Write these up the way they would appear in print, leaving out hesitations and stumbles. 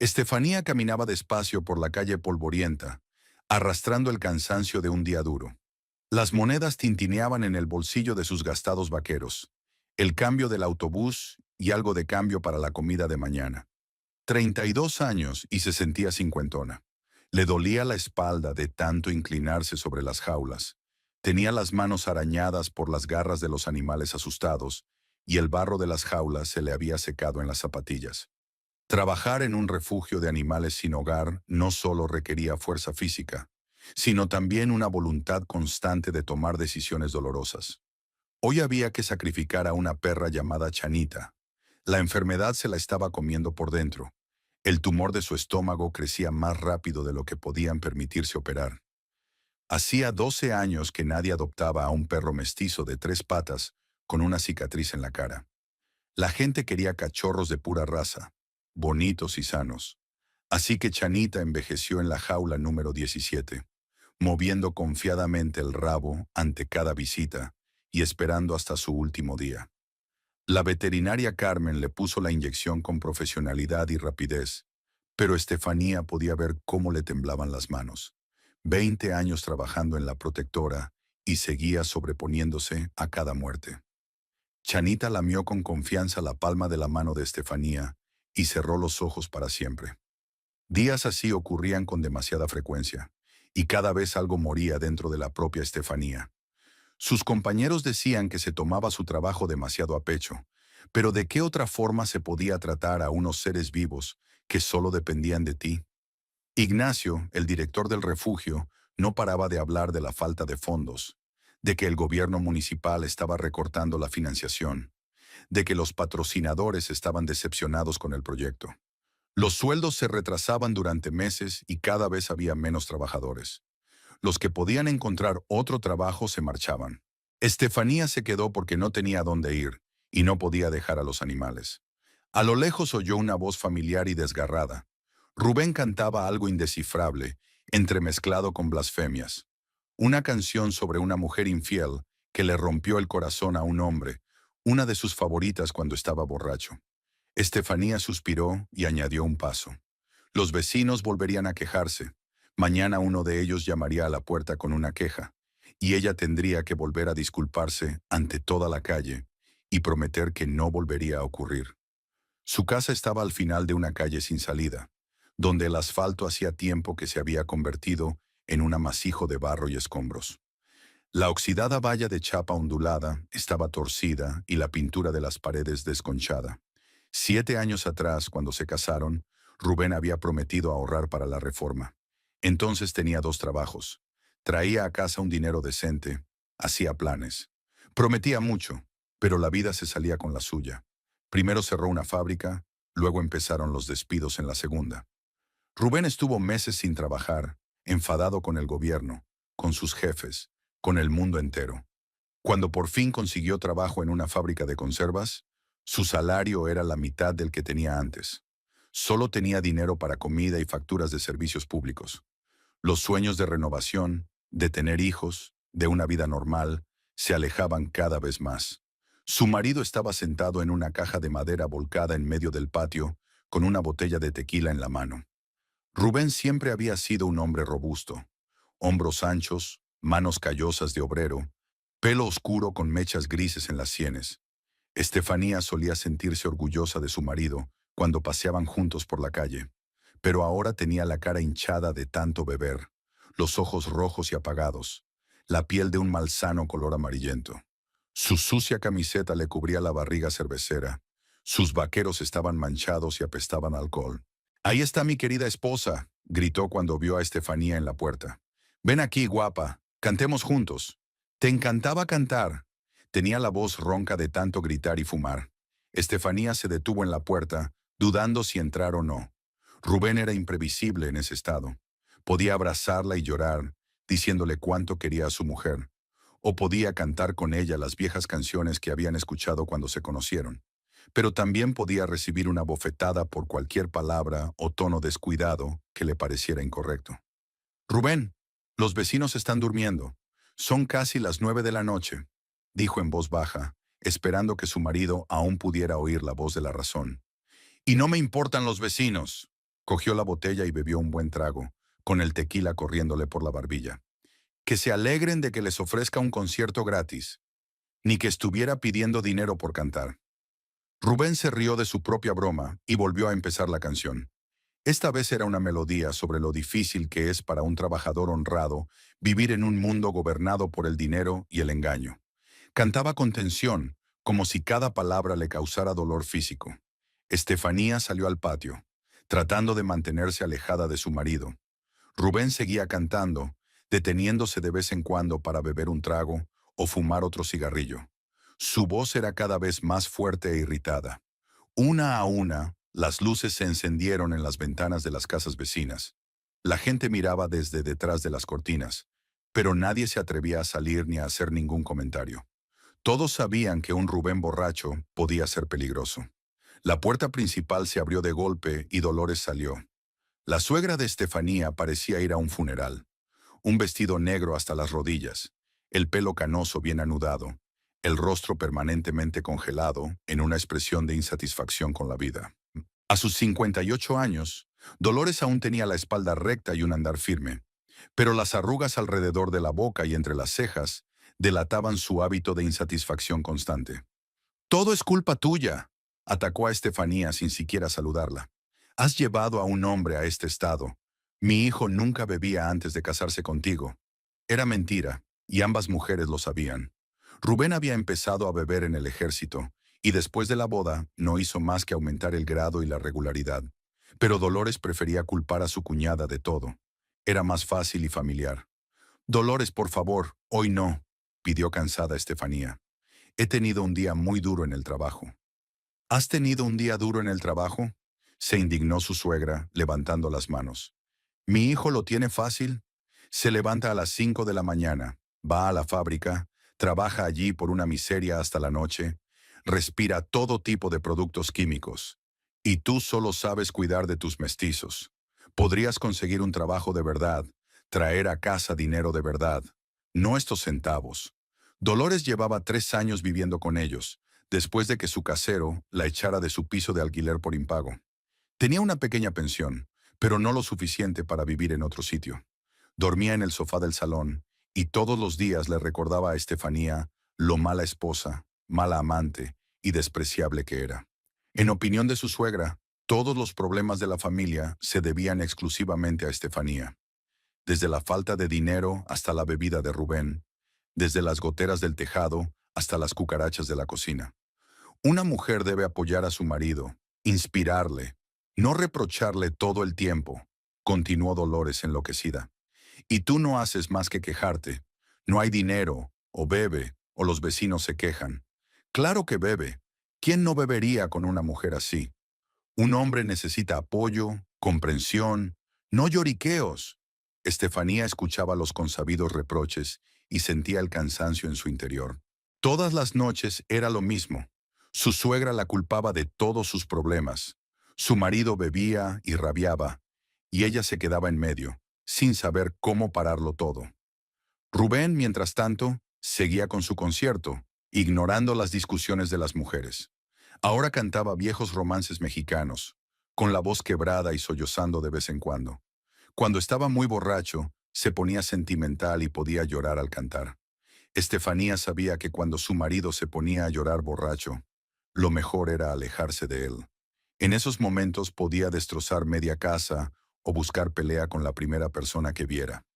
Estefanía caminaba despacio por la calle polvorienta, arrastrando el cansancio de un día duro. Las monedas tintineaban en el bolsillo de sus gastados vaqueros, el cambio del autobús y algo de cambio para la comida de mañana. 32 años y se sentía cincuentona. Le dolía la espalda de tanto inclinarse sobre las jaulas. Tenía las manos arañadas por las garras de los animales asustados y el barro de las jaulas se le había secado en las zapatillas. Trabajar en un refugio de animales sin hogar no solo requería fuerza física, sino también una voluntad constante de tomar decisiones dolorosas. Hoy había que sacrificar a una perra llamada Chanita. La enfermedad se la estaba comiendo por dentro. El tumor de su estómago crecía más rápido de lo que podían permitirse operar. Hacía 12 años que nadie adoptaba a un perro mestizo de 3 patas con una cicatriz en la cara. La gente quería cachorros de pura raza, bonitos y sanos. Así que Chanita envejeció en la jaula número 17, moviendo confiadamente el rabo ante cada visita y esperando hasta su último día. La veterinaria Carmen le puso la inyección con profesionalidad y rapidez, pero Estefanía podía ver cómo le temblaban las manos. 20 años trabajando en la protectora y seguía sobreponiéndose a cada muerte. Chanita lamió con confianza la palma de la mano de Estefanía y cerró los ojos para siempre. Días así ocurrían con demasiada frecuencia, y cada vez algo moría dentro de la propia Estefanía. Sus compañeros decían que se tomaba su trabajo demasiado a pecho, pero ¿de qué otra forma se podía tratar a unos seres vivos que solo dependían de ti? Ignacio, el director del refugio, no paraba de hablar de la falta de fondos, de que el gobierno municipal estaba recortando la financiación, de que los patrocinadores estaban decepcionados con el proyecto. Los sueldos se retrasaban durante meses y cada vez había menos trabajadores. Los que podían encontrar otro trabajo se marchaban. Estefanía se quedó porque no tenía dónde ir y no podía dejar a los animales. A lo lejos oyó una voz familiar y desgarrada. Rubén cantaba algo indescifrable, entremezclado con blasfemias. Una canción sobre una mujer infiel que le rompió el corazón a un hombre, una de sus favoritas cuando estaba borracho. Estefanía suspiró y añadió un paso. Los vecinos volverían a quejarse. Mañana uno de ellos llamaría a la puerta con una queja, y ella tendría que volver a disculparse ante toda la calle y prometer que no volvería a ocurrir. Su casa estaba al final de una calle sin salida, donde el asfalto hacía tiempo que se había convertido en un amasijo de barro y escombros. La oxidada valla de chapa ondulada estaba torcida y la pintura de las paredes desconchada. 7 años atrás, cuando se casaron, Rubén había prometido ahorrar para la reforma. Entonces tenía 2 trabajos. Traía a casa un dinero decente, hacía planes. Prometía mucho, pero la vida se salía con la suya. Primero cerró una fábrica, luego empezaron los despidos en la segunda. Rubén estuvo meses sin trabajar, enfadado con el gobierno, con sus jefes, con el mundo entero. Cuando por fin consiguió trabajo en una fábrica de conservas, su salario era la mitad del que tenía antes. Solo tenía dinero para comida y facturas de servicios públicos. Los sueños de renovación, de tener hijos, de una vida normal, se alejaban cada vez más. Su marido estaba sentado en una caja de madera volcada en medio del patio, con una botella de tequila en la mano. Rubén siempre había sido un hombre robusto. Hombros anchos, manos callosas de obrero, pelo oscuro con mechas grises en las sienes. Estefanía solía sentirse orgullosa de su marido cuando paseaban juntos por la calle, pero ahora tenía la cara hinchada de tanto beber, los ojos rojos y apagados, la piel de un malsano color amarillento. Su sucia camiseta le cubría la barriga cervecera, sus vaqueros estaban manchados y apestaban a alcohol. «Ahí está mi querida esposa», gritó cuando vio a Estefanía en la puerta. «Ven aquí, guapa, cantemos juntos». «Te encantaba cantar». Tenía la voz ronca de tanto gritar y fumar. Estefanía se detuvo en la puerta, dudando si entrar o no. Rubén era imprevisible en ese estado. Podía abrazarla y llorar, diciéndole cuánto quería a su mujer. O podía cantar con ella las viejas canciones que habían escuchado cuando se conocieron. Pero también podía recibir una bofetada por cualquier palabra o tono descuidado que le pareciera incorrecto. «Rubén, los vecinos están durmiendo. Son casi las 9 de la noche», dijo en voz baja, esperando que su marido aún pudiera oír la voz de la razón. «Y no me importan los vecinos. Cogió la botella y bebió un buen trago, con el tequila corriéndole por la barbilla. Que se alegren de que les ofrezca un concierto gratis, ni que estuviera pidiendo dinero por cantar. Rubén se rió de su propia broma y volvió a empezar la canción. Esta vez era una melodía sobre lo difícil que es para un trabajador honrado vivir en un mundo gobernado por el dinero y el engaño. Cantaba con tensión, como si cada palabra le causara dolor físico. Estefanía salió al patio, tratando de mantenerse alejada de su marido. Rubén seguía cantando, deteniéndose de vez en cuando para beber un trago o fumar otro cigarrillo. Su voz era cada vez más fuerte e irritada. Una a una, las luces se encendieron en las ventanas de las casas vecinas. La gente miraba desde detrás de las cortinas, pero nadie se atrevía a salir ni a hacer ningún comentario. Todos sabían que un Rubén borracho podía ser peligroso. La puerta principal se abrió de golpe y Dolores salió. La suegra de Estefanía parecía ir a un funeral. Un vestido negro hasta las rodillas, el pelo canoso bien anudado, el rostro permanentemente congelado en una expresión de insatisfacción con la vida. A sus 58 años, Dolores aún tenía la espalda recta y un andar firme, pero las arrugas alrededor de la boca y entre las cejas delataban su hábito de insatisfacción constante. «Todo es culpa tuya», atacó a Estefanía sin siquiera saludarla. «Has llevado a un hombre a este estado. Mi hijo nunca bebía antes de casarse contigo». Era mentira, y ambas mujeres lo sabían. Rubén había empezado a beber en el ejército, y después de la boda no hizo más que aumentar el grado y la regularidad. Pero Dolores prefería culpar a su cuñada de todo. Era más fácil y familiar. «Dolores, por favor, hoy no», pidió cansada Estefanía. «He tenido un día muy duro en el trabajo». «¿Has tenido un día duro en el trabajo?», se indignó su suegra, levantando las manos. «Mi hijo lo tiene fácil. Se levanta a las 5 de la mañana, va a la fábrica, trabaja allí por una miseria hasta la noche, respira todo tipo de productos químicos. Y tú solo sabes cuidar de tus mestizos. Podrías conseguir un trabajo de verdad, traer a casa dinero de verdad, no estos centavos». Dolores llevaba 3 años viviendo con ellos, después de que su casero la echara de su piso de alquiler por impago. Tenía una pequeña pensión, pero no lo suficiente para vivir en otro sitio. Dormía en el sofá del salón, y todos los días le recordaba a Estefanía lo mala esposa, mala amante y despreciable que era. En opinión de su suegra, todos los problemas de la familia se debían exclusivamente a Estefanía. Desde la falta de dinero hasta la bebida de Rubén, desde las goteras del tejado hasta las cucarachas de la cocina. Una mujer debe apoyar a su marido, inspirarle, no reprocharle todo el tiempo, continuó Dolores enloquecida. Y tú no haces más que quejarte. No hay dinero, o bebe, o los vecinos se quejan. Claro que bebe. ¿Quién no bebería con una mujer así? Un hombre necesita apoyo, comprensión, no lloriqueos. Estefanía escuchaba los consabidos reproches y sentía el cansancio en su interior. Todas las noches era lo mismo. Su suegra la culpaba de todos sus problemas. Su marido bebía y rabiaba, y ella se quedaba en medio, sin saber cómo pararlo todo. Rubén, mientras tanto, seguía con su concierto, ignorando las discusiones de las mujeres. Ahora cantaba viejos romances mexicanos, con la voz quebrada y sollozando de vez en cuando. Cuando estaba muy borracho, se ponía sentimental y podía llorar al cantar. Estefanía sabía que cuando su marido se ponía a llorar borracho, lo mejor era alejarse de él. En esos momentos podía destrozar media casa o buscar pelea con la primera persona que viera.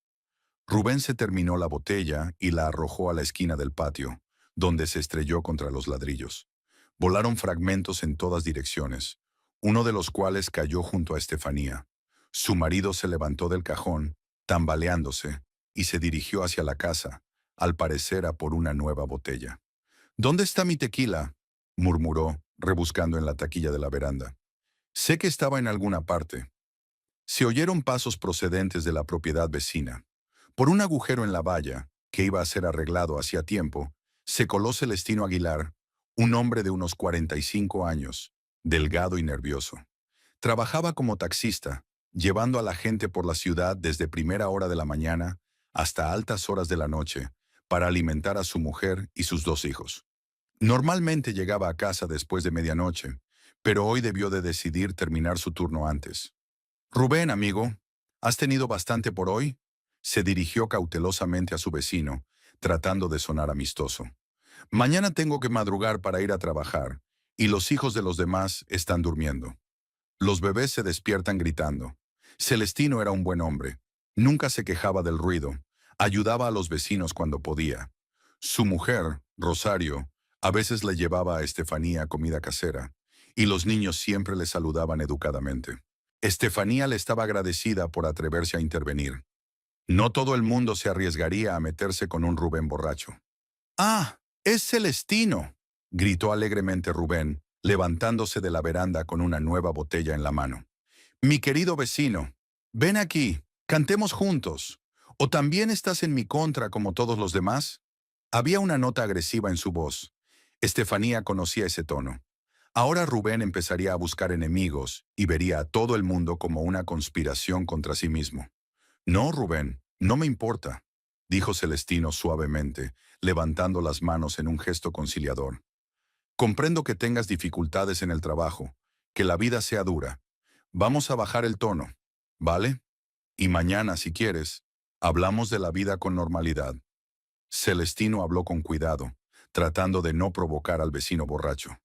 Rubén se terminó la botella y la arrojó a la esquina del patio, donde se estrelló contra los ladrillos. Volaron fragmentos en todas direcciones, uno de los cuales cayó junto a Estefanía. Su marido se levantó del cajón, tambaleándose, y se dirigió hacia la casa, al parecer a por una nueva botella. «¿Dónde está mi tequila?», murmuró, rebuscando en la taquilla de la veranda. «Sé que estaba en alguna parte». Se oyeron pasos procedentes de la propiedad vecina. Por un agujero en la valla, que iba a ser arreglado hacía tiempo, se coló Celestino Aguilar, un hombre de unos 45 años, delgado y nervioso. Trabajaba como taxista, llevando a la gente por la ciudad desde primera hora de la mañana hasta altas horas de la noche, para alimentar a su mujer y sus 2 hijos. Normalmente llegaba a casa después de medianoche, pero hoy debió de decidir terminar su turno antes. Rubén, amigo, ¿has tenido bastante por hoy? Se dirigió cautelosamente a su vecino, tratando de sonar amistoso. Mañana tengo que madrugar para ir a trabajar, y los hijos de los demás están durmiendo. Los bebés se despiertan gritando. Celestino era un buen hombre. Nunca se quejaba del ruido. Ayudaba a los vecinos cuando podía. Su mujer, Rosario, a veces le llevaba a Estefanía comida casera, y los niños siempre le saludaban educadamente. Estefanía le estaba agradecida por atreverse a intervenir. No todo el mundo se arriesgaría a meterse con un Rubén borracho. ¡Ah! ¡Es Celestino!, gritó alegremente Rubén, levantándose de la veranda con una nueva botella en la mano. Mi querido vecino, ven aquí, cantemos juntos. ¿O también estás en mi contra como todos los demás? Había una nota agresiva en su voz. Estefanía conocía ese tono. Ahora Rubén empezaría a buscar enemigos y vería a todo el mundo como una conspiración contra sí mismo. No, Rubén, no me importa, dijo Celestino suavemente, levantando las manos en un gesto conciliador. Comprendo que tengas dificultades en el trabajo, que la vida sea dura. Vamos a bajar el tono, ¿vale? Y mañana, si quieres, hablamos de la vida con normalidad. Celestino habló con cuidado, tratando de no provocar al vecino borracho.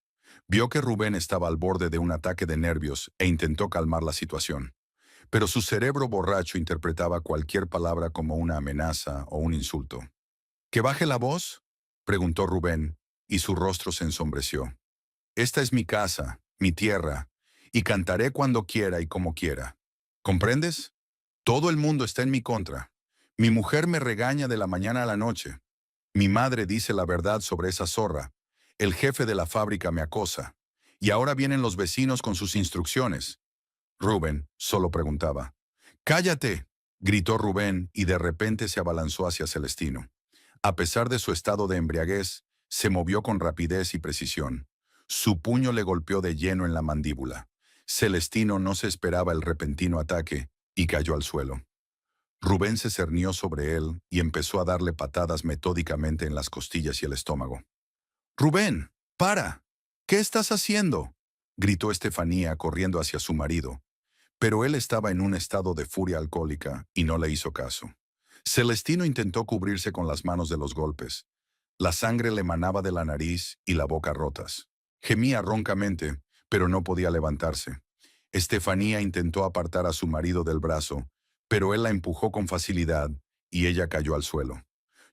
Vio que Rubén estaba al borde de un ataque de nervios e intentó calmar la situación. Pero su cerebro borracho interpretaba cualquier palabra como una amenaza o un insulto. ¿Que baje la voz?, preguntó Rubén, y su rostro se ensombreció. Esta es mi casa, mi tierra, y cantaré cuando quiera y como quiera. ¿Comprendes? Todo el mundo está en mi contra. Mi mujer me regaña de la mañana a la noche. Mi madre dice la verdad sobre esa zorra. El jefe de la fábrica me acosa. Y ahora vienen los vecinos con sus instrucciones. Rubén solo preguntaba. «¡Cállate!», gritó Rubén y de repente se abalanzó hacia Celestino. A pesar de su estado de embriaguez, se movió con rapidez y precisión. Su puño le golpeó de lleno en la mandíbula. Celestino no se esperaba el repentino ataque y cayó al suelo. Rubén se cernió sobre él y empezó a darle patadas metódicamente en las costillas y el estómago. «¡Rubén, para! ¿Qué estás haciendo?», gritó Estefanía corriendo hacia su marido. Pero él estaba en un estado de furia alcohólica y no le hizo caso. Celestino intentó cubrirse con las manos de los golpes. La sangre le manaba de la nariz y la boca rotas. Gemía roncamente, pero no podía levantarse. Estefanía intentó apartar a su marido del brazo, pero él la empujó con facilidad y ella cayó al suelo.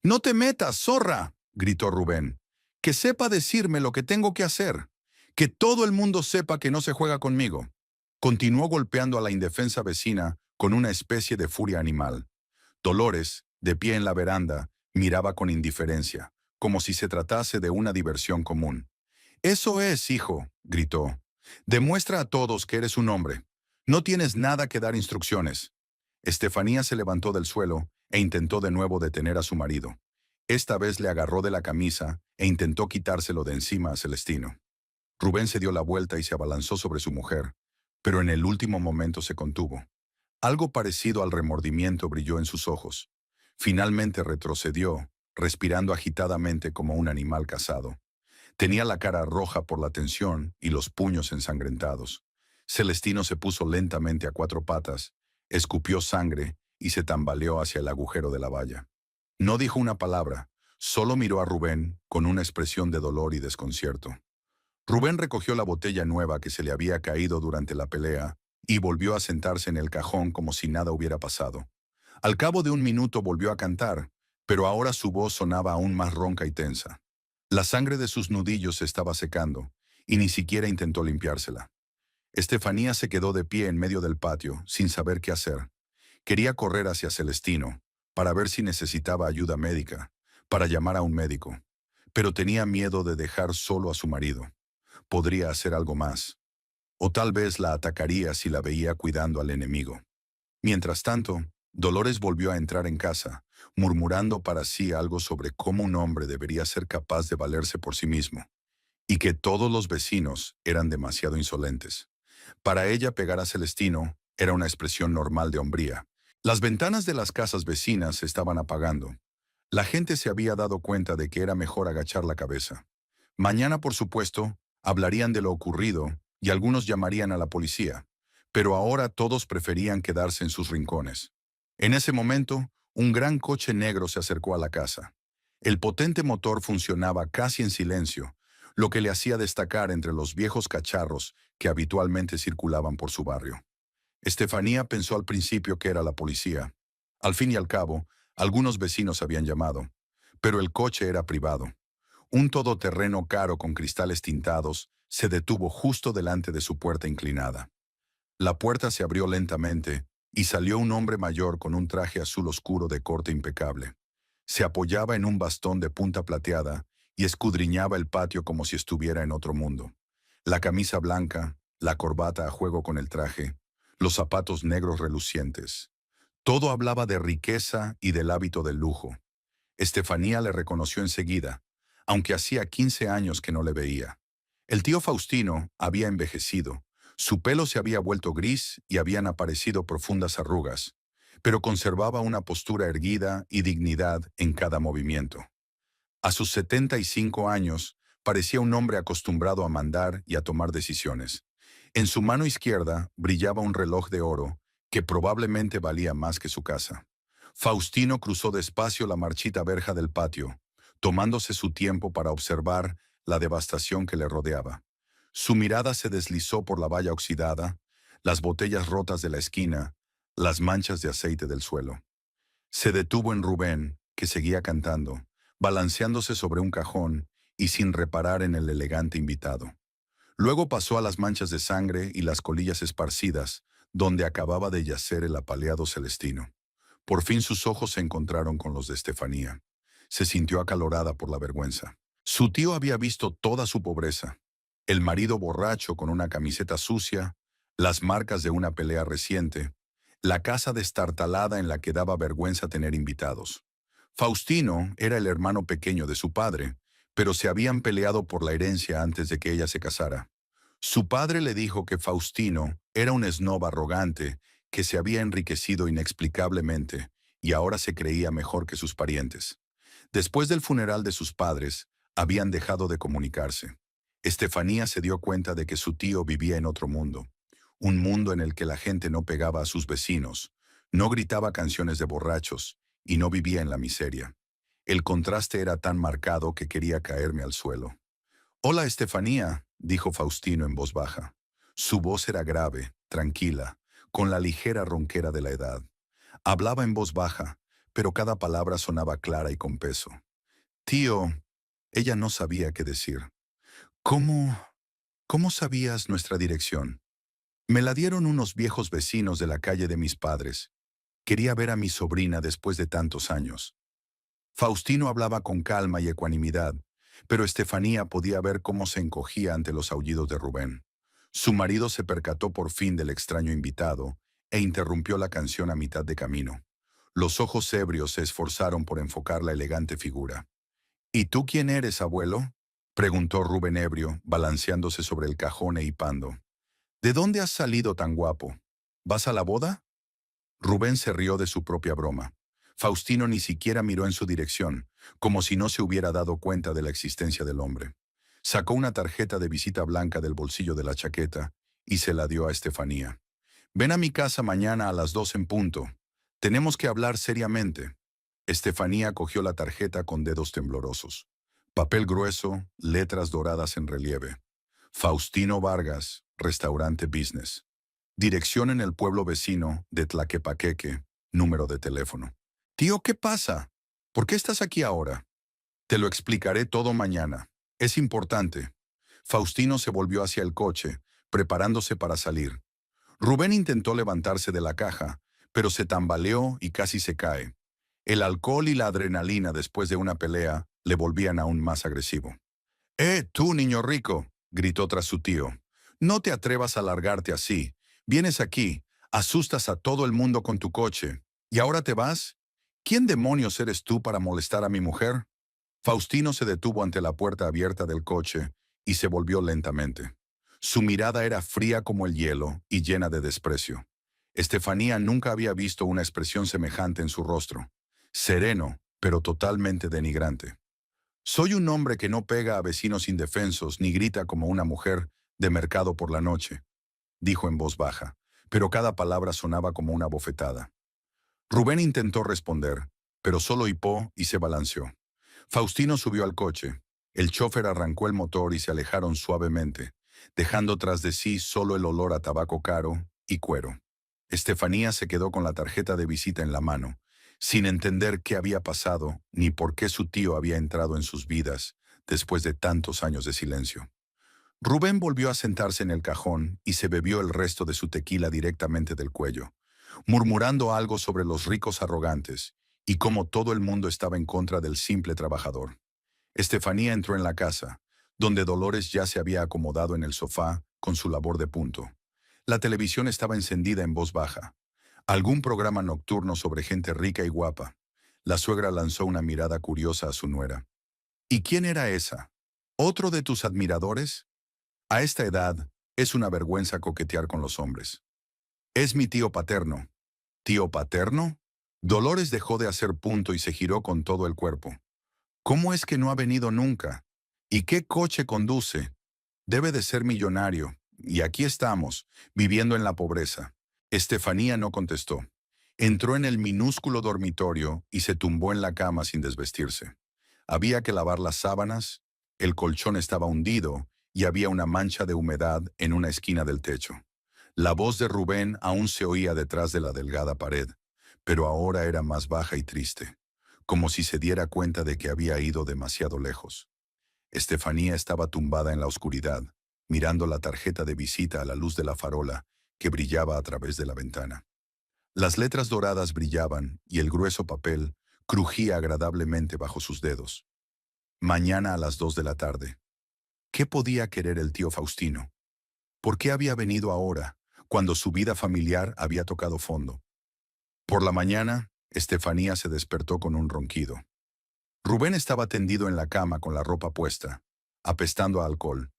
«¡No te metas, zorra!», gritó Rubén. «Que sepa decirme lo que tengo que hacer. Que todo el mundo sepa que no se juega conmigo». Continuó golpeando a la indefensa vecina con una especie de furia animal. Dolores, de pie en la veranda, miraba con indiferencia, como si se tratase de una diversión común. «Eso es, hijo», gritó. «Demuestra a todos que eres un hombre. No tienes nada que dar instrucciones». Estefanía se levantó del suelo e intentó de nuevo detener a su marido. Esta vez le agarró de la camisa e intentó quitárselo de encima a Celestino. Rubén se dio la vuelta y se abalanzó sobre su mujer, pero en el último momento se contuvo. Algo parecido al remordimiento brilló en sus ojos. Finalmente retrocedió, respirando agitadamente como un animal cazado. Tenía la cara roja por la tensión y los puños ensangrentados. Celestino se puso lentamente a cuatro patas, escupió sangre y se tambaleó hacia el agujero de la valla. No dijo una palabra, solo miró a Rubén con una expresión de dolor y desconcierto. Rubén recogió la botella nueva que se le había caído durante la pelea y volvió a sentarse en el cajón como si nada hubiera pasado. Al cabo de un minuto volvió a cantar, pero ahora su voz sonaba aún más ronca y tensa. La sangre de sus nudillos se estaba secando, y ni siquiera intentó limpiársela. Estefanía se quedó de pie en medio del patio, sin saber qué hacer. Quería correr hacia Celestino, para ver si necesitaba ayuda médica, para llamar a un médico, pero tenía miedo de dejar solo a su marido. Podría hacer algo más, o tal vez la atacaría si la veía cuidando al enemigo. Mientras tanto, Dolores volvió a entrar en casa, murmurando para sí algo sobre cómo un hombre debería ser capaz de valerse por sí mismo, y que todos los vecinos eran demasiado insolentes. Para ella pegar a Celestino era una expresión normal de hombría. Las ventanas de las casas vecinas se estaban apagando. La gente se había dado cuenta de que era mejor agachar la cabeza. Mañana, por supuesto, hablarían de lo ocurrido y algunos llamarían a la policía. pero ahora todos preferían quedarse en sus rincones. En ese momento, un gran coche negro se acercó a la casa. El potente motor funcionaba casi en silencio, lo que le hacía destacar entre los viejos cacharros que habitualmente circulaban por su barrio. Estefanía pensó al principio que era la policía. Al fin y al cabo, algunos vecinos habían llamado, pero el coche era privado. Un todoterreno caro con cristales tintados se detuvo justo delante de su puerta inclinada. La puerta se abrió lentamente y salió un hombre mayor con un traje azul oscuro de corte impecable. Se apoyaba en un bastón de punta plateada y escudriñaba el patio como si estuviera en otro mundo. La camisa blanca, la corbata a juego con el traje, los zapatos negros relucientes. Todo hablaba de riqueza y del hábito del lujo. Estefanía le reconoció enseguida, aunque hacía 15 años que no le veía. El tío Faustino había envejecido, su pelo se había vuelto gris y habían aparecido profundas arrugas, pero conservaba una postura erguida y dignidad en cada movimiento. A sus 75 años, parecía un hombre acostumbrado a mandar y a tomar decisiones. En su mano izquierda brillaba un reloj de oro que probablemente valía más que su casa. Faustino cruzó despacio la marchita verja del patio, tomándose su tiempo para observar la devastación que le rodeaba. Su mirada se deslizó por la valla oxidada, las botellas rotas de la esquina, las manchas de aceite del suelo. Se detuvo en Rubén, que seguía cantando, balanceándose sobre un cajón y sin reparar en el elegante invitado. Luego pasó a las manchas de sangre y las colillas esparcidas, donde acababa de yacer el apaleado Celestino. Por fin sus ojos se encontraron con los de Estefanía. Se sintió acalorada por la vergüenza. Su tío había visto toda su pobreza. El marido borracho con una camiseta sucia, las marcas de una pelea reciente, la casa destartalada en la que daba vergüenza tener invitados. Faustino era el hermano pequeño de su padre, pero se habían peleado por la herencia antes de que ella se casara. Su padre le dijo que Faustino era un esnob arrogante que se había enriquecido inexplicablemente y ahora se creía mejor que sus parientes. Después del funeral de sus padres, habían dejado de comunicarse. Estefanía se dio cuenta de que su tío vivía en otro mundo, un mundo en el que la gente no pegaba a sus vecinos, no gritaba canciones de borrachos y no vivía en la miseria. El contraste era tan marcado que quería caerme al suelo. «Hola, Estefanía», dijo Faustino en voz baja. Su voz era grave, tranquila, con la ligera ronquera de la edad. Hablaba en voz baja, pero cada palabra sonaba clara y con peso. «Tío», ella no sabía qué decir. «¿Cómo? ¿Cómo sabías nuestra dirección?» «Me la dieron unos viejos vecinos de la calle de mis padres. Quería ver a mi sobrina después de tantos años». Faustino hablaba con calma y ecuanimidad, pero Estefanía podía ver cómo se encogía ante los aullidos de Rubén. Su marido se percató por fin del extraño invitado e interrumpió la canción a mitad de camino. Los ojos ebrios se esforzaron por enfocar la elegante figura. «¿Y tú quién eres, abuelo?», preguntó Rubén ebrio, balanceándose sobre el cajón e hipando. «¿De dónde has salido tan guapo? ¿Vas a la boda?» Rubén se rió de su propia broma. Faustino ni siquiera miró en su dirección, como si no se hubiera dado cuenta de la existencia del hombre. Sacó una tarjeta de visita blanca del bolsillo de la chaqueta y se la dio a Estefanía. «Ven a mi casa mañana a las 2 en punto. Tenemos que hablar seriamente». Estefanía cogió la tarjeta con dedos temblorosos. Papel grueso, letras doradas en relieve. Faustino Vargas, Restaurante Business. Dirección en el pueblo vecino de Tlaquepaqueque, número de teléfono. «Tío, ¿qué pasa? ¿Por qué estás aquí ahora?» «Te lo explicaré todo mañana. Es importante». Faustino se volvió hacia el coche, preparándose para salir. Rubén intentó levantarse de la caja, pero se tambaleó y casi se cae. El alcohol y la adrenalina después de una pelea le volvían aún más agresivo. Tú, niño rico», gritó tras su tío. «No te atrevas a largarte así. Vienes aquí, asustas a todo el mundo con tu coche. ¿Y ahora te vas? ¿Quién demonios eres tú para molestar a mi mujer?» Faustino se detuvo ante la puerta abierta del coche y se volvió lentamente. Su mirada era fría como el hielo y llena de desprecio. Estefanía nunca había visto una expresión semejante en su rostro. Sereno, pero totalmente denigrante. «Soy un hombre que no pega a vecinos indefensos ni grita como una mujer de mercado por la noche», dijo en voz baja. pero cada palabra sonaba como una bofetada. Rubén intentó responder, pero solo hipó y se balanceó. Faustino subió al coche. El chofer arrancó el motor y se alejaron suavemente, dejando tras de sí solo el olor a tabaco caro y cuero. Estefanía se quedó con la tarjeta de visita en la mano, sin entender qué había pasado ni por qué su tío había entrado en sus vidas después de tantos años de silencio. Rubén volvió a sentarse en el cajón y se bebió el resto de su tequila directamente del cuello, murmurando algo sobre los ricos arrogantes y cómo todo el mundo estaba en contra del simple trabajador. Estefanía entró en la casa, donde Dolores ya se había acomodado en el sofá con su labor de punto. La televisión estaba encendida en voz baja. Algún programa nocturno sobre gente rica y guapa. La suegra lanzó una mirada curiosa a su nuera. ¿Y quién era esa? ¿Otro de tus admiradores? A esta edad, es una vergüenza coquetear con los hombres. Es mi tío paterno. ¿Tío paterno? Dolores dejó de hacer punto y se giró con todo el cuerpo. ¿Cómo es que no ha venido nunca? ¿Y qué coche conduce? Debe de ser millonario. Y aquí estamos, viviendo en la pobreza. Estefanía no contestó. Entró en el minúsculo dormitorio y se tumbó en la cama sin desvestirse. Había que lavar las sábanas, el colchón estaba hundido y había una mancha de humedad en una esquina del techo. La voz de Rubén aún se oía detrás de la delgada pared, pero ahora era más baja y triste, como si se diera cuenta de que había ido demasiado lejos. Estefanía estaba tumbada en la oscuridad, mirando la tarjeta de visita a la luz de la farola que brillaba a través de la ventana. Las letras doradas brillaban y el grueso papel crujía agradablemente bajo sus dedos. Mañana a las 2 de la tarde. ¿Qué podía querer el tío Faustino? ¿Por qué había venido ahora, cuando su vida familiar había tocado fondo? Por la mañana, Estefanía se despertó con un ronquido. Rubén estaba tendido en la cama con la ropa puesta, apestando a alcohol.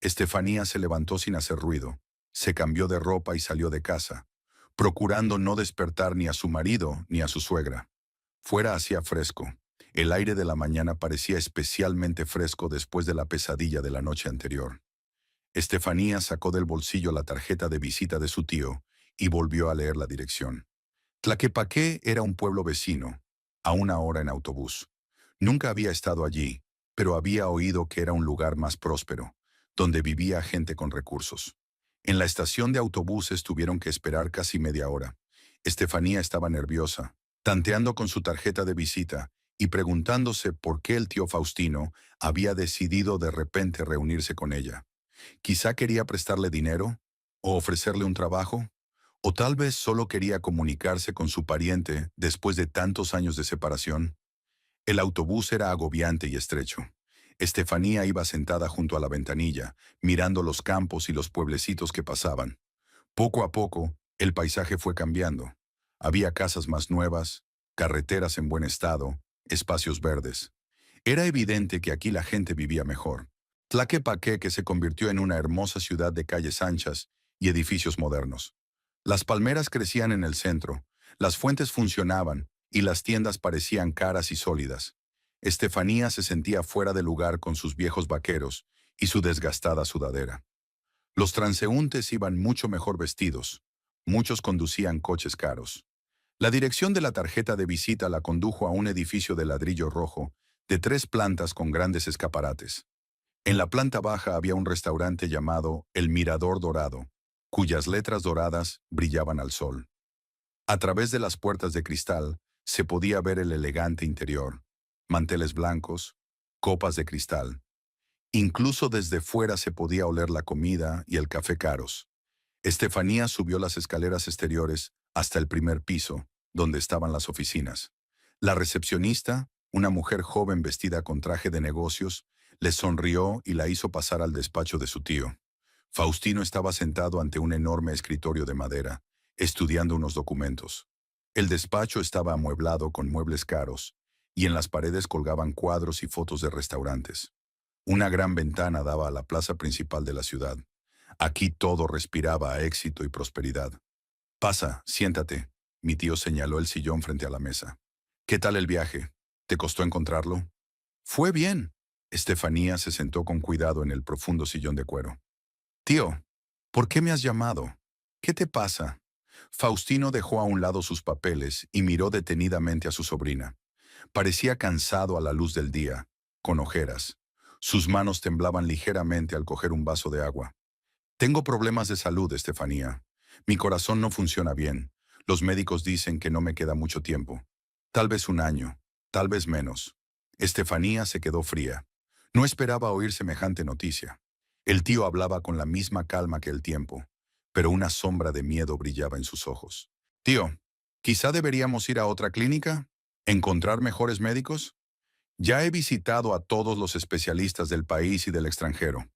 Estefanía se levantó sin hacer ruido, se cambió de ropa y salió de casa, procurando no despertar ni a su marido ni a su suegra. Fuera hacía fresco. El aire de la mañana parecía especialmente fresco después de la pesadilla de la noche anterior. Estefanía sacó del bolsillo la tarjeta de visita de su tío y volvió a leer la dirección. Tlaquepaque era un pueblo vecino, a 1 hora en autobús. Nunca había estado allí, pero había oído que era un lugar más próspero, donde vivía gente con recursos. En la estación de autobuses tuvieron que esperar casi media hora. Estefanía estaba nerviosa, tanteando con su tarjeta de visita y preguntándose por qué el tío Faustino había decidido de repente reunirse con ella. Quizá quería prestarle dinero, o ofrecerle un trabajo, o tal vez solo quería comunicarse con su pariente después de tantos años de separación. El autobús era agobiante y estrecho. Estefanía iba sentada junto a la ventanilla, mirando los campos y los pueblecitos que pasaban. Poco a poco, el paisaje fue cambiando. Había casas más nuevas, carreteras en buen estado, espacios verdes. Era evidente que aquí la gente vivía mejor. Tlaquepaque que se convirtió en una hermosa ciudad de calles anchas y edificios modernos. Las palmeras crecían en el centro, las fuentes funcionaban y las tiendas parecían caras y sólidas. Estefanía se sentía fuera de lugar con sus viejos vaqueros y su desgastada sudadera. Los transeúntes iban mucho mejor vestidos. Muchos conducían coches caros. La dirección de la tarjeta de visita la condujo a un edificio de ladrillo rojo, de 3 plantas con grandes escaparates. En la planta baja había un restaurante llamado El Mirador Dorado, cuyas letras doradas brillaban al sol. A través de las puertas de cristal se podía ver el elegante interior, manteles blancos, copas de cristal. Incluso desde fuera se podía oler la comida y el café caros. Estefanía subió las escaleras exteriores hasta el primer piso, donde estaban las oficinas. La recepcionista, una mujer joven vestida con traje de negocios, le sonrió y la hizo pasar al despacho de su tío. Faustino estaba sentado ante un enorme escritorio de madera, estudiando unos documentos. El despacho estaba amueblado con muebles caros, y en las paredes colgaban cuadros y fotos de restaurantes. Una gran ventana daba a la plaza principal de la ciudad. Aquí todo respiraba a éxito y prosperidad. Pasa, siéntate. Mi tío señaló el sillón frente a la mesa. ¿Qué tal el viaje? ¿Te costó encontrarlo? Fue bien. Estefanía se sentó con cuidado en el profundo sillón de cuero. Tío, ¿por qué me has llamado? ¿Qué te pasa? Faustino dejó a un lado sus papeles y miró detenidamente a su sobrina. Parecía cansado a la luz del día, con ojeras. Sus manos temblaban ligeramente al coger un vaso de agua. Tengo problemas de salud, Estefanía. Mi corazón no funciona bien. Los médicos dicen que no me queda mucho tiempo. Tal vez un año, tal vez menos. Estefanía se quedó fría. No esperaba oír semejante noticia. El tío hablaba con la misma calma que el tiempo, pero una sombra de miedo brillaba en sus ojos. Tío, ¿quizá deberíamos ir a otra clínica? ¿Encontrar mejores médicos? Ya he visitado a todos los especialistas del país y del extranjero.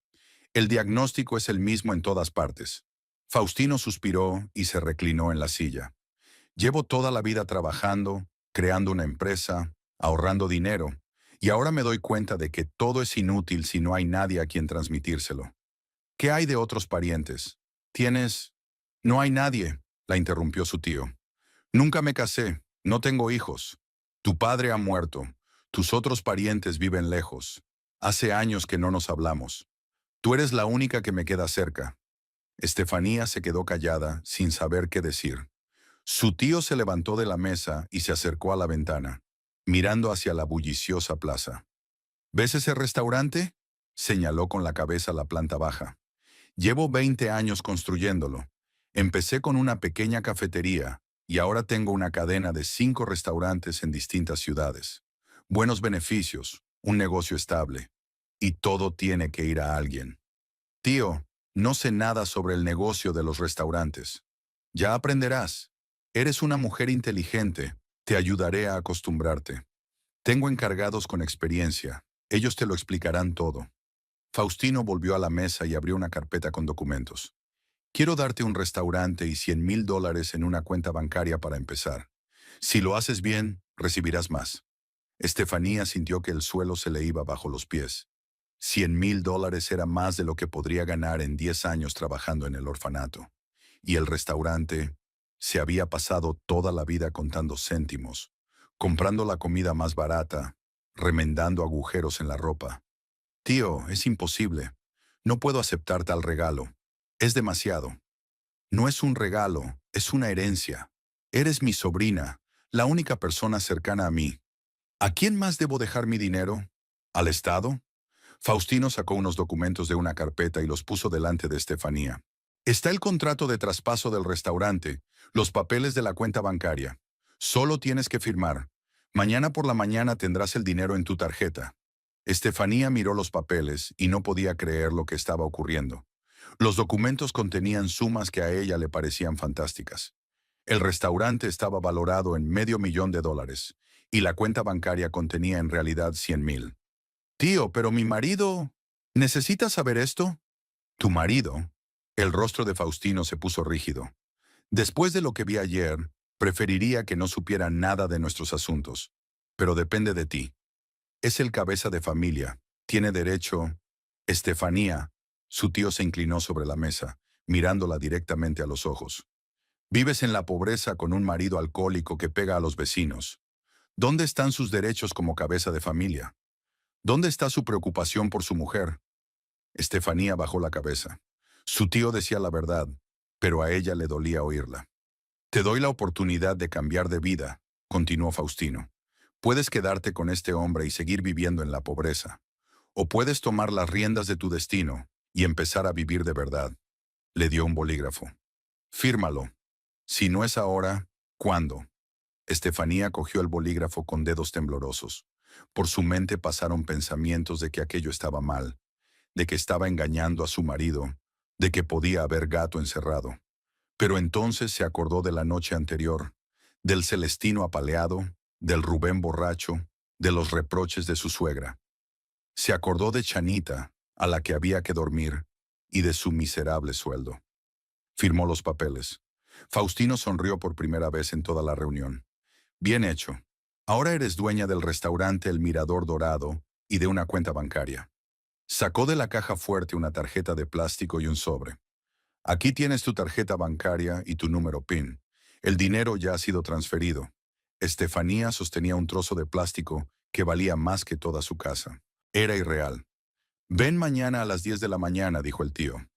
El diagnóstico es el mismo en todas partes. Faustino suspiró y se reclinó en la silla. Llevo toda la vida trabajando, creando una empresa, ahorrando dinero, y ahora me doy cuenta de que todo es inútil si no hay nadie a quien transmitírselo. ¿Qué hay de otros parientes? ¿Tienes? No hay nadie, la interrumpió su tío. Nunca me casé, no tengo hijos. Tu padre ha muerto, tus otros parientes viven lejos. Hace años que no nos hablamos. Tú eres la única que me queda cerca. Estefanía se quedó callada, sin saber qué decir. Su tío se levantó de la mesa y se acercó a la ventana, mirando hacia la bulliciosa plaza. ¿Ves ese restaurante? Señaló con la cabeza la planta baja. Llevo 20 años construyéndolo. Empecé con una pequeña cafetería y ahora tengo una cadena de 5 restaurantes en distintas ciudades. Buenos beneficios, un negocio estable. Y todo tiene que ir a alguien. Tío, no sé nada sobre el negocio de los restaurantes. Ya aprenderás. Eres una mujer inteligente. Te ayudaré a acostumbrarte. Tengo encargados con experiencia. Ellos te lo explicarán todo. Faustino volvió a la mesa y abrió una carpeta con documentos. Quiero darte un restaurante y $100,000 en una cuenta bancaria para empezar. Si lo haces bien, recibirás más. Estefanía sintió que el suelo se le iba bajo los pies. $100,000 era más de lo que podría ganar en 10 años trabajando en el orfanato. Y el restaurante se había pasado toda la vida contando céntimos, comprando la comida más barata, remendando agujeros en la ropa. Tío, es imposible. No puedo aceptar tal regalo. Es demasiado. No es un regalo, es una herencia. Eres mi sobrina, la única persona cercana a mí. ¿A quién más debo dejar mi dinero? ¿Al Estado? Faustino sacó unos documentos de una carpeta y los puso delante de Estefanía. Está el contrato de traspaso del restaurante, los papeles de la cuenta bancaria. Solo tienes que firmar. Mañana por la mañana tendrás el dinero en tu tarjeta. Estefanía miró los papeles y no podía creer lo que estaba ocurriendo. Los documentos contenían sumas que a ella le parecían fantásticas. El restaurante estaba valorado en $500,000 y la cuenta bancaria contenía en realidad 100,000. Tío, pero mi marido... ¿Necesitas saber esto? ¿Tu marido? El rostro de Faustino se puso rígido. Después de lo que vi ayer, preferiría que no supiera nada de nuestros asuntos. Pero depende de ti. Es el cabeza de familia. Tiene derecho... Estefanía. Su tío se inclinó sobre la mesa, mirándola directamente a los ojos. Vives en la pobreza con un marido alcohólico que pega a los vecinos. ¿Dónde están sus derechos como cabeza de familia? ¿Dónde está su preocupación por su mujer? Estefanía bajó la cabeza. Su tío decía la verdad, pero a ella le dolía oírla. Te doy la oportunidad de cambiar de vida, continuó Faustino. Puedes quedarte con este hombre y seguir viviendo en la pobreza. O puedes tomar las riendas de tu destino y empezar a vivir de verdad. Le dio un bolígrafo. Fírmalo. Si no es ahora, ¿cuándo? Estefanía cogió el bolígrafo con dedos temblorosos. Por su mente pasaron pensamientos de que aquello estaba mal, de que estaba engañando a su marido, de que podía haber gato encerrado. Pero entonces se acordó de la noche anterior, del Celestino apaleado, del Rubén borracho, de los reproches de su suegra. Se acordó de Chanita, a la que había que dormir, y de su miserable sueldo. Firmó los papeles. Faustino sonrió por primera vez en toda la reunión. Bien hecho. Ahora eres dueña del restaurante El Mirador Dorado y de una cuenta bancaria. Sacó de la caja fuerte una tarjeta de plástico y un sobre. Aquí tienes tu tarjeta bancaria y tu número PIN. El dinero ya ha sido transferido. Estefanía sostenía un trozo de plástico que valía más que toda su casa. Era irreal. Ven mañana a las 10 de la mañana, dijo el tío.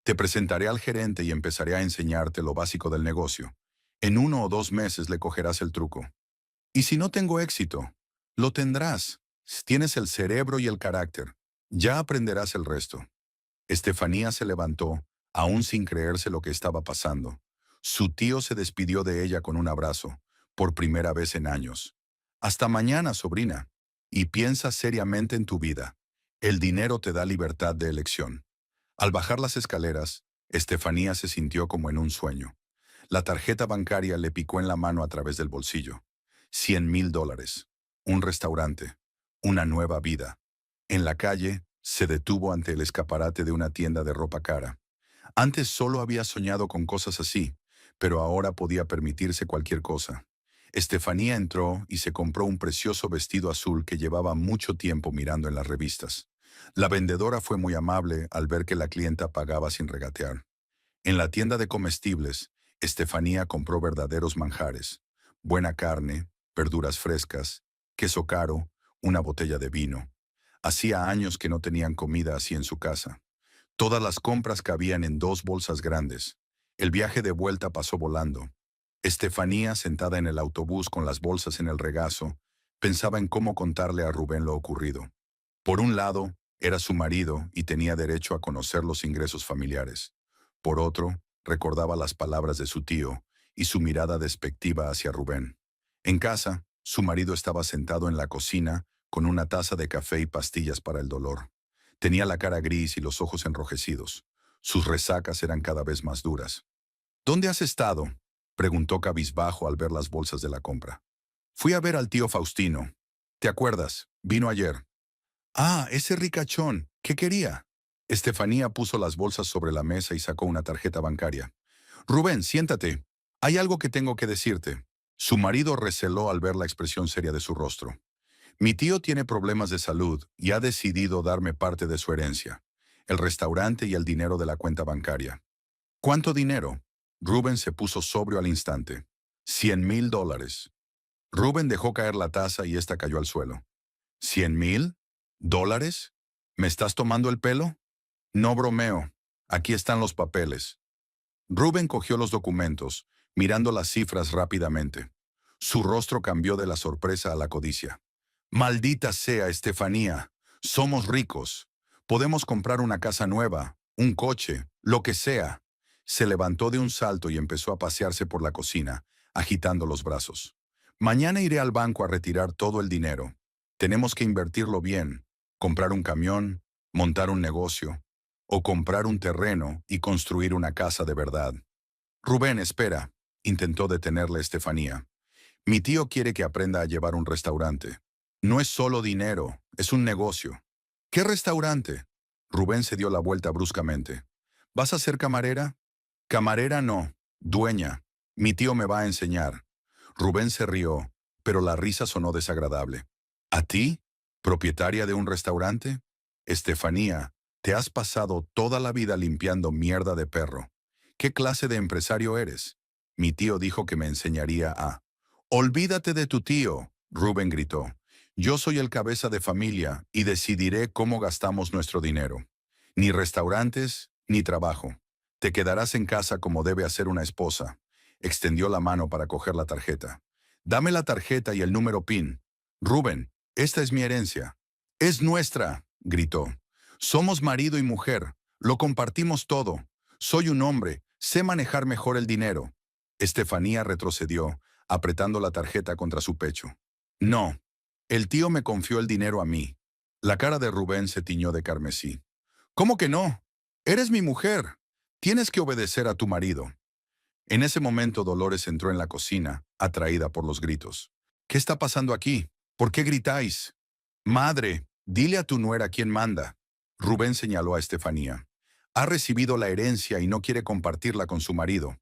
Te presentaré al gerente y empezaré a enseñarte lo básico del negocio. En 1 o 2 meses le cogerás el truco. Y si no tengo éxito, lo tendrás. Tienes el cerebro y el carácter. Ya aprenderás el resto. Estefanía se levantó, aún sin creerse lo que estaba pasando. Su tío se despidió de ella con un abrazo, por primera vez en años. Hasta mañana, sobrina. Y piensa seriamente en tu vida. El dinero te da libertad de elección. Al bajar las escaleras, Estefanía se sintió como en un sueño. La tarjeta bancaria le picó en la mano a través del bolsillo. $100,000. Un restaurante. Una nueva vida. En la calle, se detuvo ante el escaparate de una tienda de ropa cara. Antes solo había soñado con cosas así, pero ahora podía permitirse cualquier cosa. Estefanía entró y se compró un precioso vestido azul que llevaba mucho tiempo mirando en las revistas. La vendedora fue muy amable al ver que la clienta pagaba sin regatear. En la tienda de comestibles, Estefanía compró verdaderos manjares: buena carne, verduras frescas, queso caro, una botella de vino. Hacía años que no tenían comida así en su casa. Todas las compras cabían en 2 bolsas grandes. El viaje de vuelta pasó volando. Estefanía, sentada en el autobús con las bolsas en el regazo, pensaba en cómo contarle a Rubén lo ocurrido. Por un lado, era su marido y tenía derecho a conocer los ingresos familiares. Por otro, recordaba las palabras de su tío y su mirada despectiva hacia Rubén. En casa, su marido estaba sentado en la cocina con una taza de café y pastillas para el dolor. Tenía la cara gris y los ojos enrojecidos. Sus resacas eran cada vez más duras. ¿Dónde has estado?, preguntó cabizbajo al ver las bolsas de la compra. Fui a ver al tío Faustino. ¿Te acuerdas? Vino ayer. Ah, ese ricachón. ¿Qué quería? Estefanía puso las bolsas sobre la mesa y sacó una tarjeta bancaria. Rubén, siéntate. Hay algo que tengo que decirte. Su marido receló al ver la expresión seria de su rostro. Mi tío tiene problemas de salud y ha decidido darme parte de su herencia, el restaurante y el dinero de la cuenta bancaria. ¿Cuánto dinero? Rubén se puso sobrio al instante. $100,000. Rubén dejó caer la taza y ésta cayó al suelo. ¿$100,000? ¿Me estás tomando el pelo? No bromeo. Aquí están los papeles. Rubén cogió los documentos, mirando las cifras rápidamente. Su rostro cambió de la sorpresa a la codicia. Maldita sea, Estefanía. Somos ricos. Podemos comprar una casa nueva, un coche, lo que sea. Se levantó de un salto y empezó a pasearse por la cocina, agitando los brazos. Mañana iré al banco a retirar todo el dinero. Tenemos que invertirlo bien, comprar un camión, montar un negocio, o comprar un terreno y construir una casa de verdad. Rubén, espera, intentó detenerle Estefanía. Mi tío quiere que aprenda a llevar un restaurante. No es solo dinero, es un negocio. ¿Qué restaurante? Rubén se dio la vuelta bruscamente. ¿Vas a ser camarera? Camarera no, dueña. Mi tío me va a enseñar. Rubén se rió, pero la risa sonó desagradable. ¿A ti? ¿Propietaria de un restaurante? Estefanía, te has pasado toda la vida limpiando mierda de perro. ¿Qué clase de empresario eres? Mi tío dijo que me enseñaría a... Olvídate de tu tío, Rubén gritó. Yo soy el cabeza de familia y decidiré cómo gastamos nuestro dinero. Ni restaurantes, ni trabajo. Te quedarás en casa como debe hacer una esposa. Extendió la mano para coger la tarjeta. Dame la tarjeta y el número PIN. Rubén, esta es mi herencia. Es nuestra, gritó. Somos marido y mujer. Lo compartimos todo. Soy un hombre. Sé manejar mejor el dinero. Estefanía retrocedió, apretando la tarjeta contra su pecho. No. El tío me confió el dinero a mí. La cara de Rubén se tiñó de carmesí. ¿Cómo que no? Eres mi mujer. Tienes que obedecer a tu marido. En ese momento Dolores entró en la cocina, atraída por los gritos. ¿Qué está pasando aquí? ¿Por qué gritáis? Madre, dile a tu nuera quién manda. Rubén señaló a Estefanía. Ha recibido la herencia y no quiere compartirla con su marido.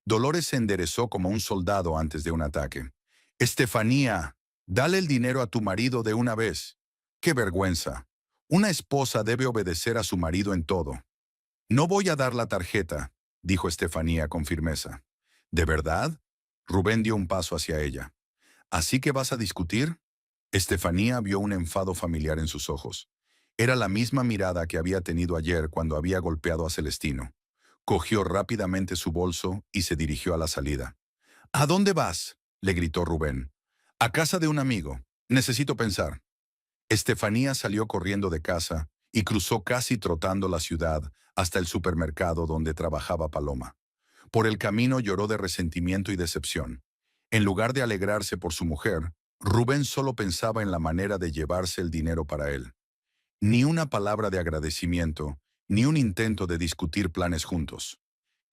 Dolores se enderezó como un soldado antes de un ataque. Estefanía, dale el dinero a tu marido de una vez. ¡Qué vergüenza! Una esposa debe obedecer a su marido en todo. No voy a dar la tarjeta, dijo Estefanía con firmeza. ¿De verdad? Rubén dio un paso hacia ella. ¿Así que vas a discutir? Estefanía vio un enfado familiar en sus ojos. Era la misma mirada que había tenido ayer cuando había golpeado a Celestino. Cogió rápidamente su bolso y se dirigió a la salida. ¿A dónde vas?, le gritó Rubén. A casa de un amigo. Necesito pensar. Estefanía salió corriendo de casa y cruzó casi trotando la ciudad hasta el supermercado donde trabajaba Paloma. Por el camino lloró de resentimiento y decepción. En lugar de alegrarse por su mujer, Rubén solo pensaba en la manera de llevarse el dinero para él. Ni una palabra de agradecimiento, ni un intento de discutir planes juntos.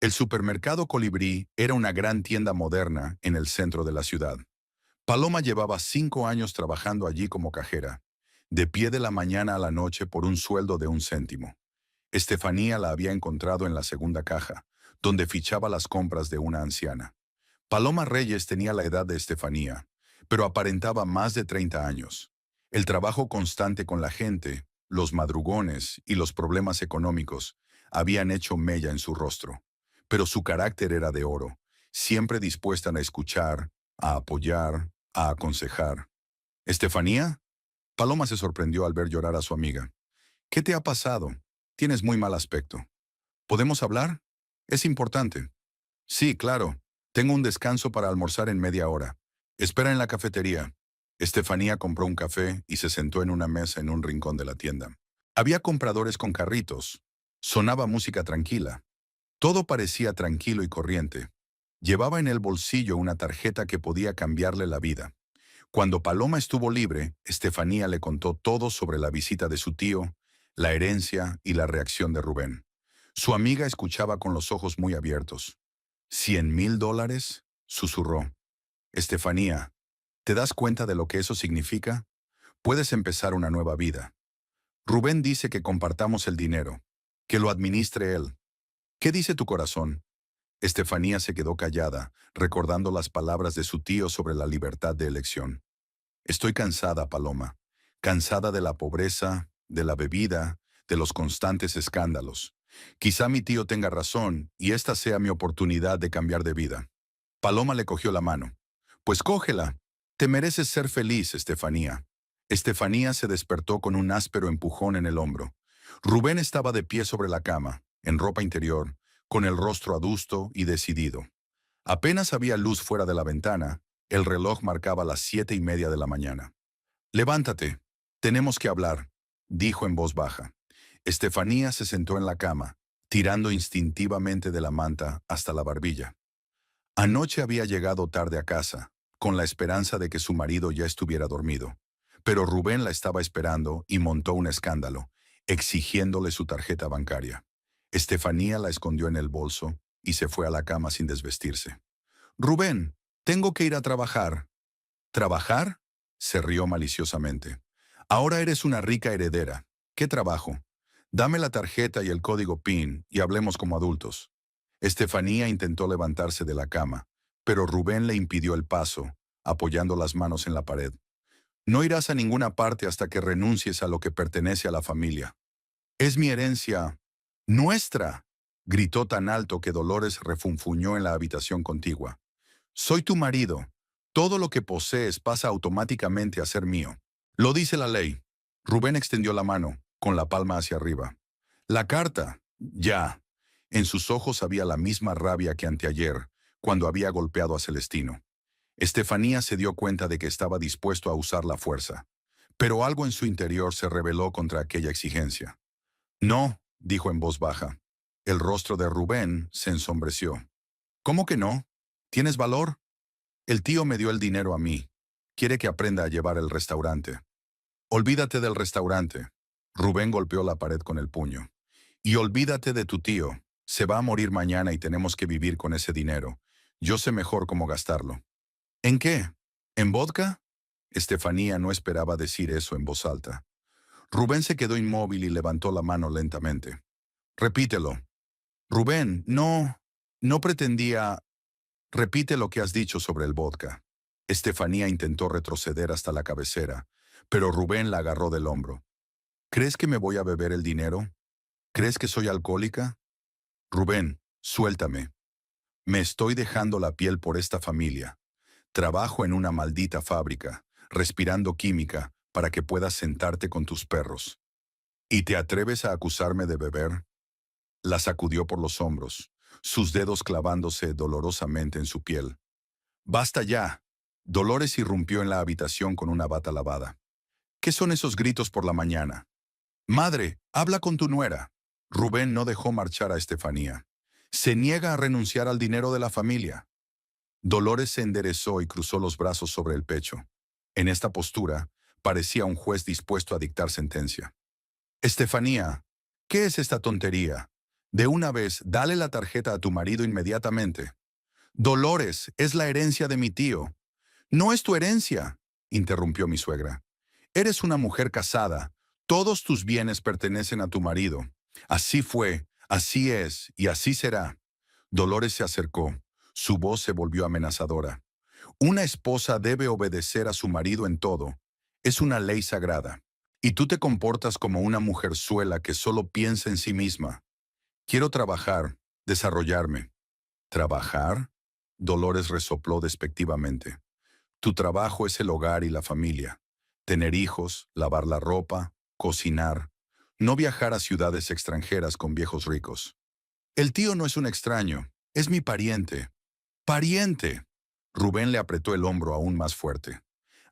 El supermercado Colibrí era una gran tienda moderna en el centro de la ciudad. Paloma llevaba 5 años trabajando allí como cajera, de pie de la mañana a la noche por un sueldo de 1 céntimo. Estefanía la había encontrado en la segunda caja, donde fichaba las compras de una anciana. Paloma Reyes tenía la edad de Estefanía, pero aparentaba más de 30 años. El trabajo constante con la gente, los madrugones y los problemas económicos habían hecho mella en su rostro. Pero su carácter era de oro, siempre dispuesta a escuchar, a apoyar, a aconsejar. ¿Estefanía? Paloma se sorprendió al ver llorar a su amiga. ¿Qué te ha pasado? Tienes muy mal aspecto. ¿Podemos hablar? Es importante. Sí, claro. Tengo un descanso para almorzar en media hora. Espera en la cafetería. Estefanía compró un café y se sentó en una mesa en un rincón de la tienda. Había compradores con carritos. Sonaba música tranquila. Todo parecía tranquilo y corriente. Llevaba en el bolsillo una tarjeta que podía cambiarle la vida. Cuando Paloma estuvo libre, Estefanía le contó todo sobre la visita de su tío, la herencia y la reacción de Rubén. Su amiga escuchaba con los ojos muy abiertos. ¿$100,000? Susurró. Estefanía, ¿te das cuenta de lo que eso significa? Puedes empezar una nueva vida. Rubén dice que compartamos el dinero, que lo administre él. ¿Qué dice tu corazón? Estefanía se quedó callada, recordando las palabras de su tío sobre la libertad de elección. Estoy cansada, Paloma. Cansada de la pobreza, de la bebida, de los constantes escándalos. Quizá mi tío tenga razón y esta sea mi oportunidad de cambiar de vida. Paloma le cogió la mano. Pues cógela. Te mereces ser feliz, Estefanía. Estefanía se despertó con un áspero empujón en el hombro. Rubén estaba de pie sobre la cama, en ropa interior, con el rostro adusto y decidido. Apenas había luz fuera de la ventana, el reloj marcaba las 7:30 de la mañana. Levántate, tenemos que hablar, dijo en voz baja. Estefanía se sentó en la cama, tirando instintivamente de la manta hasta la barbilla. Anoche había llegado tarde a casa, con la esperanza de que su marido ya estuviera dormido. Pero Rubén la estaba esperando y montó un escándalo, exigiéndole su tarjeta bancaria. Estefanía la escondió en el bolso y se fue a la cama sin desvestirse. Rubén, tengo que ir a trabajar. ¿Trabajar? Se rió maliciosamente. Ahora eres una rica heredera. ¿Qué trabajo? Dame la tarjeta y el código PIN y hablemos como adultos. Estefanía intentó levantarse de la cama, pero Rubén le impidió el paso, apoyando las manos en la pared. No irás a ninguna parte hasta que renuncies a lo que pertenece a la familia. Es mi herencia. ¡Nuestra!, gritó tan alto que Dolores refunfuñó en la habitación contigua. Soy tu marido. Todo lo que posees pasa automáticamente a ser mío. Lo dice la ley. Rubén extendió la mano, con la palma hacia arriba. La carta. Ya. En sus ojos había la misma rabia que anteayer, cuando había golpeado a Celestino. Estefanía se dio cuenta de que estaba dispuesto a usar la fuerza. Pero algo en su interior se rebeló contra aquella exigencia. No, dijo en voz baja. El rostro de Rubén se ensombreció. ¿Cómo que no? ¿Tienes valor? El tío me dio el dinero a mí. Quiere que aprenda a llevar el restaurante. Olvídate del restaurante. Rubén golpeó la pared con el puño. Y olvídate de tu tío. Se va a morir mañana y tenemos que vivir con ese dinero. Yo sé mejor cómo gastarlo. ¿En qué? ¿En vodka? Estefanía no esperaba decir eso en voz alta. Rubén se quedó inmóvil y levantó la mano lentamente. Repítelo. Rubén, no pretendía. Repite lo que has dicho sobre el vodka. Estefanía intentó retroceder hasta la cabecera, pero Rubén la agarró del hombro. ¿Crees que me voy a beber el dinero? ¿Crees que soy alcohólica? Rubén, suéltame. Me estoy dejando la piel por esta familia. Trabajo en una maldita fábrica, respirando química, para que puedas sentarte con tus perros. ¿Y te atreves a acusarme de beber? La sacudió por los hombros, sus dedos clavándose dolorosamente en su piel. ¡Basta ya! Dolores irrumpió en la habitación con una bata lavada. ¿Qué son esos gritos por la mañana? Madre, habla con tu nuera. Rubén no dejó marchar a Estefanía. Se niega a renunciar al dinero de la familia. Dolores se enderezó y cruzó los brazos sobre el pecho. En esta postura, parecía un juez dispuesto a dictar sentencia. Estefanía, ¿qué es esta tontería? De una vez, dale la tarjeta a tu marido inmediatamente. Dolores, es la herencia de mi tío. No es tu herencia, interrumpió mi suegra. Eres una mujer casada. Todos tus bienes pertenecen a tu marido. Así fue, así es y así será. Dolores se acercó. Su voz se volvió amenazadora. Una esposa debe obedecer a su marido en todo. Es una ley sagrada. Y tú te comportas como una mujerzuela que solo piensa en sí misma. Quiero trabajar, desarrollarme. ¿Trabajar? Dolores resopló despectivamente. Tu trabajo es el hogar y la familia. Tener hijos, lavar la ropa, cocinar. No viajar a ciudades extranjeras con viejos ricos. El tío no es un extraño, es mi pariente. ¡Pariente! Rubén le apretó el hombro aún más fuerte.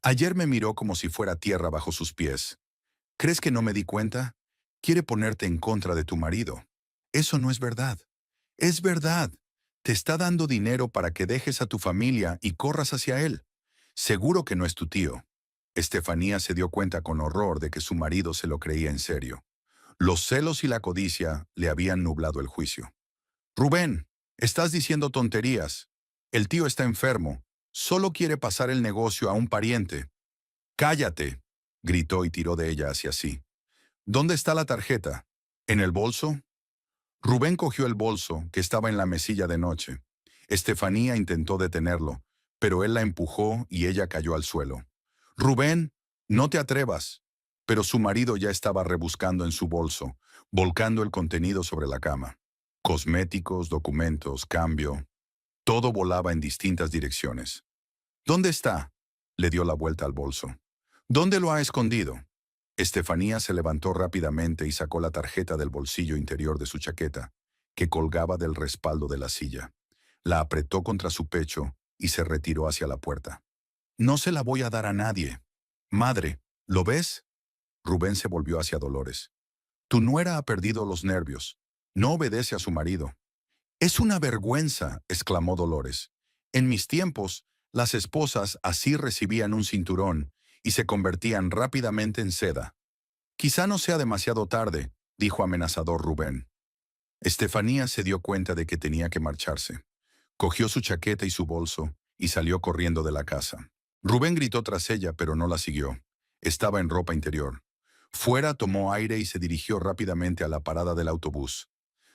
Ayer me miró como si fuera tierra bajo sus pies. ¿Crees que no me di cuenta? Quiere ponerte en contra de tu marido. Eso no es verdad. Es verdad. Te está dando dinero para que dejes a tu familia y corras hacia él. Seguro que no es tu tío. Estefanía se dio cuenta con horror de que su marido se lo creía en serio. Los celos y la codicia le habían nublado el juicio. Rubén, estás diciendo tonterías. El tío está enfermo. Solo quiere pasar el negocio a un pariente. ¡Cállate!, gritó y tiró de ella hacia sí. ¿Dónde está la tarjeta? ¿En el bolso? Rubén cogió el bolso, que estaba en la mesilla de noche. Estefanía intentó detenerlo, pero él la empujó y ella cayó al suelo. Rubén, no te atrevas. Pero su marido ya estaba rebuscando en su bolso, volcando el contenido sobre la cama. Cosméticos, documentos, cambio. Todo volaba en distintas direcciones. ¿Dónde está? Le dio la vuelta al bolso. ¿Dónde lo ha escondido? Estefanía se levantó rápidamente y sacó la tarjeta del bolsillo interior de su chaqueta, que colgaba del respaldo de la silla. La apretó contra su pecho y se retiró hacia la puerta. No se la voy a dar a nadie. Madre, ¿lo ves? Rubén se volvió hacia Dolores. Tu nuera ha perdido los nervios. No obedece a su marido. Es una vergüenza, exclamó Dolores. En mis tiempos, las esposas así recibían un cinturón y se convertían rápidamente en seda. Quizá no sea demasiado tarde, dijo amenazador Rubén. Estefanía se dio cuenta de que tenía que marcharse. Cogió su chaqueta y su bolso y salió corriendo de la casa. Rubén gritó tras ella, pero no la siguió. Estaba en ropa interior. Fuera tomó aire y se dirigió rápidamente a la parada del autobús.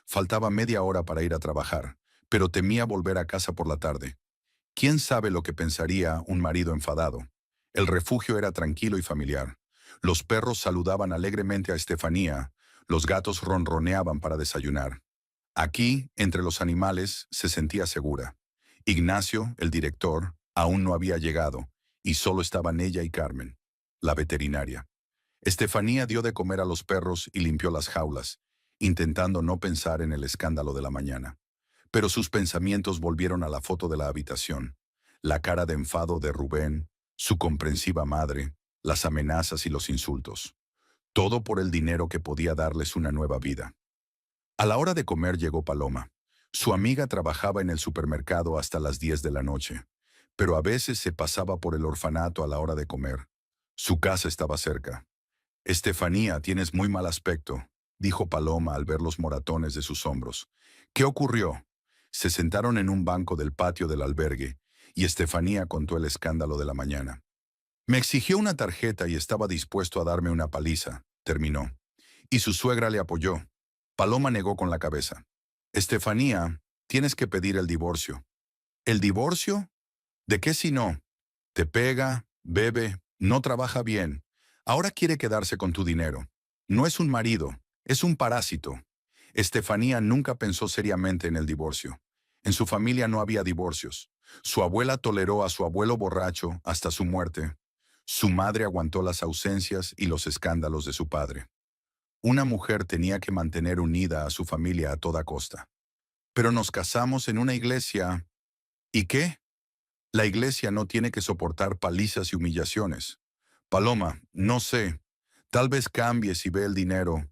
Faltaba media hora para ir a trabajar, pero temía volver a casa por la tarde. ¿Quién sabe lo que pensaría un marido enfadado? El refugio era tranquilo y familiar. Los perros saludaban alegremente a Estefanía, los gatos ronroneaban para desayunar. Aquí, entre los animales, se sentía segura. Ignacio, el director, aún no había llegado, y solo estaban ella y Carmen, la veterinaria. Estefanía dio de comer a los perros y limpió las jaulas, intentando no pensar en el escándalo de la mañana. Pero sus pensamientos volvieron a la foto de la habitación, la cara de enfado de Rubén, su comprensiva madre, las amenazas y los insultos. Todo por el dinero que podía darles una nueva vida. A la hora de comer llegó Paloma. Su amiga trabajaba en el supermercado hasta las 10 de la noche, pero a veces se pasaba por el orfanato a la hora de comer. Su casa estaba cerca. Estefanía, tienes muy mal aspecto, dijo Paloma al ver los moratones de sus hombros. ¿Qué ocurrió? Se sentaron en un banco del patio del albergue y Estefanía contó el escándalo de la mañana. Me exigió una tarjeta y estaba dispuesto a darme una paliza, terminó. Y su suegra le apoyó. Paloma negó con la cabeza. Estefanía, tienes que pedir el divorcio. ¿El divorcio? ¿De qué si no? Te pega, bebe, no trabaja bien. Ahora quiere quedarse con tu dinero. No es un marido, es un parásito. Estefanía nunca pensó seriamente en el divorcio. En su familia no había divorcios. Su abuela toleró a su abuelo borracho hasta su muerte. Su madre aguantó las ausencias y los escándalos de su padre. Una mujer tenía que mantener unida a su familia a toda costa. Pero nos casamos en una iglesia. ¿Y qué? La iglesia no tiene que soportar palizas y humillaciones. Paloma, no sé. Tal vez cambie si ve el dinero.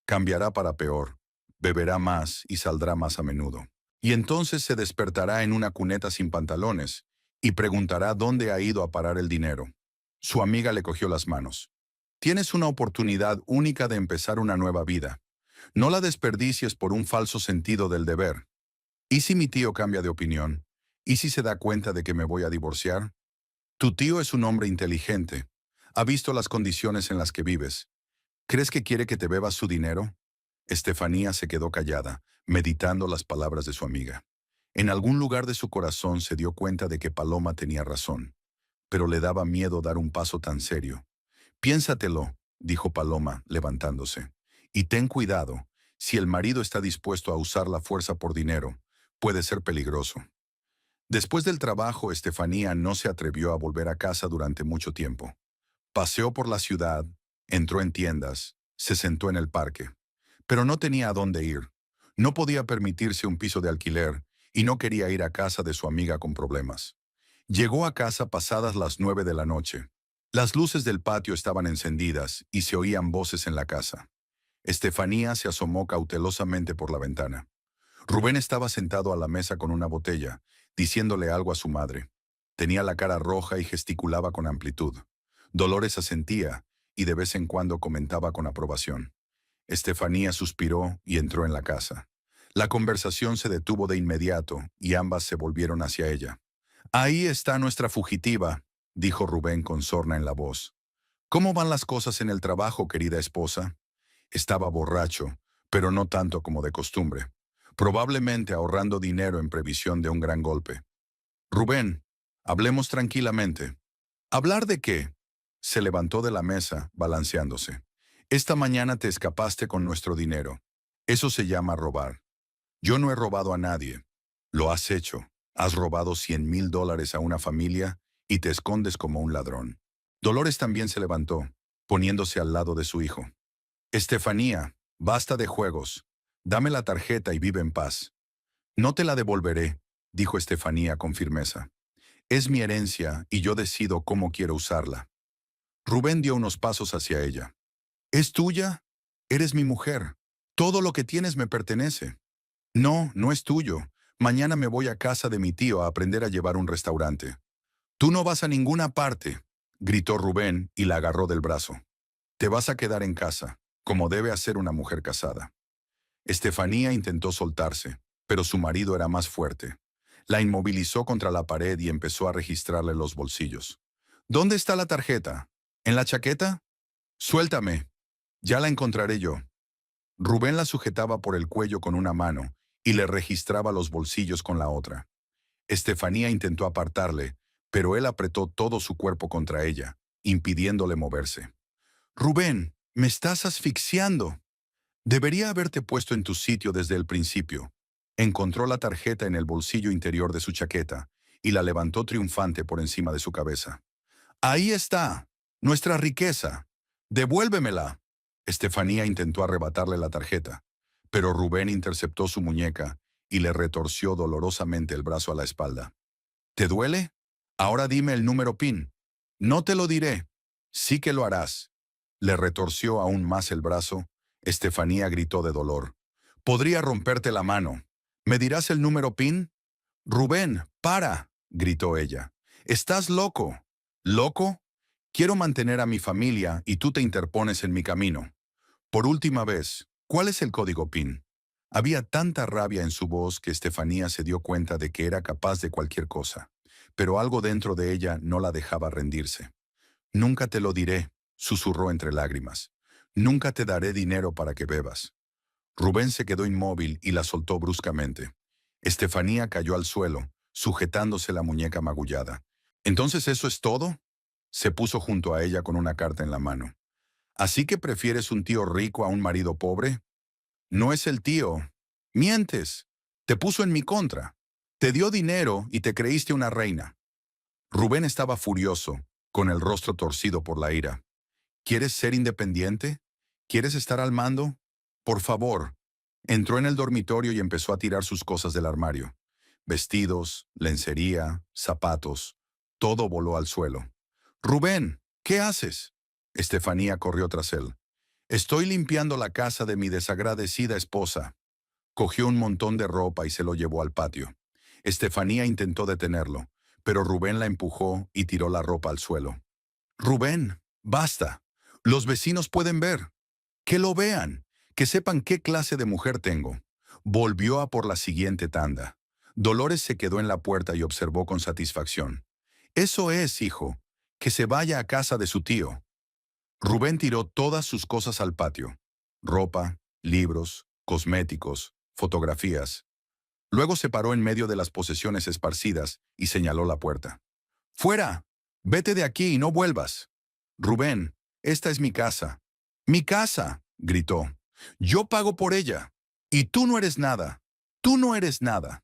Cambiará para peor. Beberá más y saldrá más a menudo. Y entonces se despertará en una cuneta sin pantalones y preguntará dónde ha ido a parar el dinero. Su amiga le cogió las manos. Tienes una oportunidad única de empezar una nueva vida. No la desperdicies por un falso sentido del deber. ¿Y si mi tío cambia de opinión? ¿Y si se da cuenta de que me voy a divorciar? Tu tío es un hombre inteligente. Ha visto las condiciones en las que vives. ¿Crees que quiere que te bebas su dinero? Estefanía se quedó callada, meditando las palabras de su amiga. En algún lugar de su corazón se dio cuenta de que Paloma tenía razón, pero le daba miedo dar un paso tan serio. Piénsatelo, dijo Paloma, levantándose. Y ten cuidado, si el marido está dispuesto a usar la fuerza por dinero, puede ser peligroso. Después del trabajo, Estefanía no se atrevió a volver a casa durante mucho tiempo. Paseó por la ciudad, entró en tiendas, se sentó en el parque. Pero no tenía a dónde ir. No podía permitirse un piso de alquiler y no quería ir a casa de su amiga con problemas. Llegó a casa pasadas las 9 de la noche. Las luces del patio estaban encendidas y se oían voces en la casa. Estefanía se asomó cautelosamente por la ventana. Rubén estaba sentado a la mesa con una botella, diciéndole algo a su madre. Tenía la cara roja y gesticulaba con amplitud. Dolores asentía y de vez en cuando comentaba con aprobación. Estefanía suspiró y entró en la casa. La conversación se detuvo de inmediato y ambas se volvieron hacia ella. Ahí está nuestra fugitiva, dijo Rubén con sorna en la voz. ¿Cómo van las cosas en el trabajo, querida esposa? Estaba borracho, pero no tanto como de costumbre. Probablemente ahorrando dinero en previsión de un gran golpe. Rubén, hablemos tranquilamente. ¿Hablar de qué? Se levantó de la mesa, balanceándose. Esta mañana te escapaste con nuestro dinero. Eso se llama robar. Yo no he robado a nadie. Lo has hecho. Has robado $100,000 a una familia y te escondes como un ladrón. Dolores también se levantó, poniéndose al lado de su hijo. Estefanía, basta de juegos. Dame la tarjeta y vive en paz. No te la devolveré, dijo Estefanía con firmeza. Es mi herencia y yo decido cómo quiero usarla. Rubén dio unos pasos hacia ella. ¿Es tuya? Eres mi mujer. Todo lo que tienes me pertenece. No, no es tuyo. Mañana me voy a casa de mi tío a aprender a llevar un restaurante. Tú no vas a ninguna parte, gritó Rubén y la agarró del brazo. Te vas a quedar en casa, como debe hacer una mujer casada. Estefanía intentó soltarse, pero su marido era más fuerte. La inmovilizó contra la pared y empezó a registrarle los bolsillos. ¿Dónde está la tarjeta? ¿En la chaqueta? Suéltame. Ya la encontraré yo. Rubén la sujetaba por el cuello con una mano y le registraba los bolsillos con la otra. Estefanía intentó apartarle, pero él apretó todo su cuerpo contra ella, impidiéndole moverse. Rubén, me estás asfixiando. Debería haberte puesto en tu sitio desde el principio. Encontró la tarjeta en el bolsillo interior de su chaqueta y la levantó triunfante por encima de su cabeza. Ahí está, nuestra riqueza. Devuélvemela. Estefanía intentó arrebatarle la tarjeta, pero Rubén interceptó su muñeca y le retorció dolorosamente el brazo a la espalda. ¿Te duele? Ahora dime el número PIN. No te lo diré. Sí que lo harás. Le retorció aún más el brazo. Estefanía gritó de dolor. Podría romperte la mano. ¿Me dirás el número PIN? Rubén, para, gritó ella. Estás loco. ¿Loco? Quiero mantener a mi familia y tú te interpones en mi camino. Por última vez, ¿cuál es el código PIN? Había tanta rabia en su voz que Estefanía se dio cuenta de que era capaz de cualquier cosa, pero algo dentro de ella no la dejaba rendirse. Nunca te lo diré, susurró entre lágrimas. Nunca te daré dinero para que bebas. Rubén se quedó inmóvil y la soltó bruscamente. Estefanía cayó al suelo, sujetándose la muñeca magullada. ¿Entonces eso es todo? Se puso junto a ella con una carta en la mano. ¿Así que prefieres un tío rico a un marido pobre? No es el tío. Mientes. Te puso en mi contra. Te dio dinero y te creíste una reina. Rubén estaba furioso, con el rostro torcido por la ira. ¿Quieres ser independiente? ¿Quieres estar al mando? Por favor. Entró en el dormitorio y empezó a tirar sus cosas del armario. Vestidos, lencería, zapatos, todo voló al suelo. Rubén, ¿qué haces? Estefanía corrió tras él. Estoy limpiando la casa de mi desagradecida esposa. Cogió un montón de ropa y se lo llevó al patio. Estefanía intentó detenerlo, pero Rubén la empujó y tiró la ropa al suelo. Rubén, basta. Los vecinos pueden ver. Que lo vean, que sepan qué clase de mujer tengo. Volvió a por la siguiente tanda. Dolores se quedó en la puerta y observó con satisfacción. Eso es, hijo, que se vaya a casa de su tío. Rubén tiró todas sus cosas al patio. Ropa, libros, cosméticos, fotografías. Luego se paró en medio de las posesiones esparcidas y señaló la puerta. ¡Fuera! Vete de aquí y no vuelvas. Rubén, esta es mi casa. ¡Mi casa!, gritó. Yo pago por ella. Y tú no eres nada. Tú no eres nada.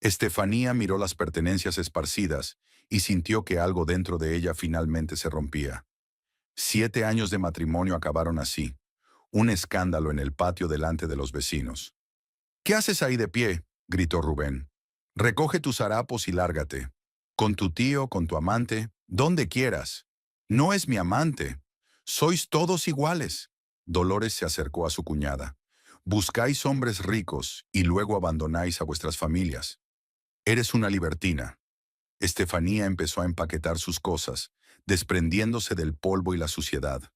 Estefanía miró las pertenencias esparcidas y sintió que algo dentro de ella finalmente se rompía. 7 años de matrimonio acabaron así. Un escándalo en el patio delante de los vecinos. ¿Qué haces ahí de pie?, gritó Rubén. Recoge tus harapos y lárgate. Con tu tío, con tu amante, donde quieras. No es mi amante. Sois todos iguales. Dolores se acercó a su cuñada. Buscáis hombres ricos y luego abandonáis a vuestras familias. Eres una libertina. Estefanía empezó a empaquetar sus cosas, desprendiéndose del polvo y la suciedad.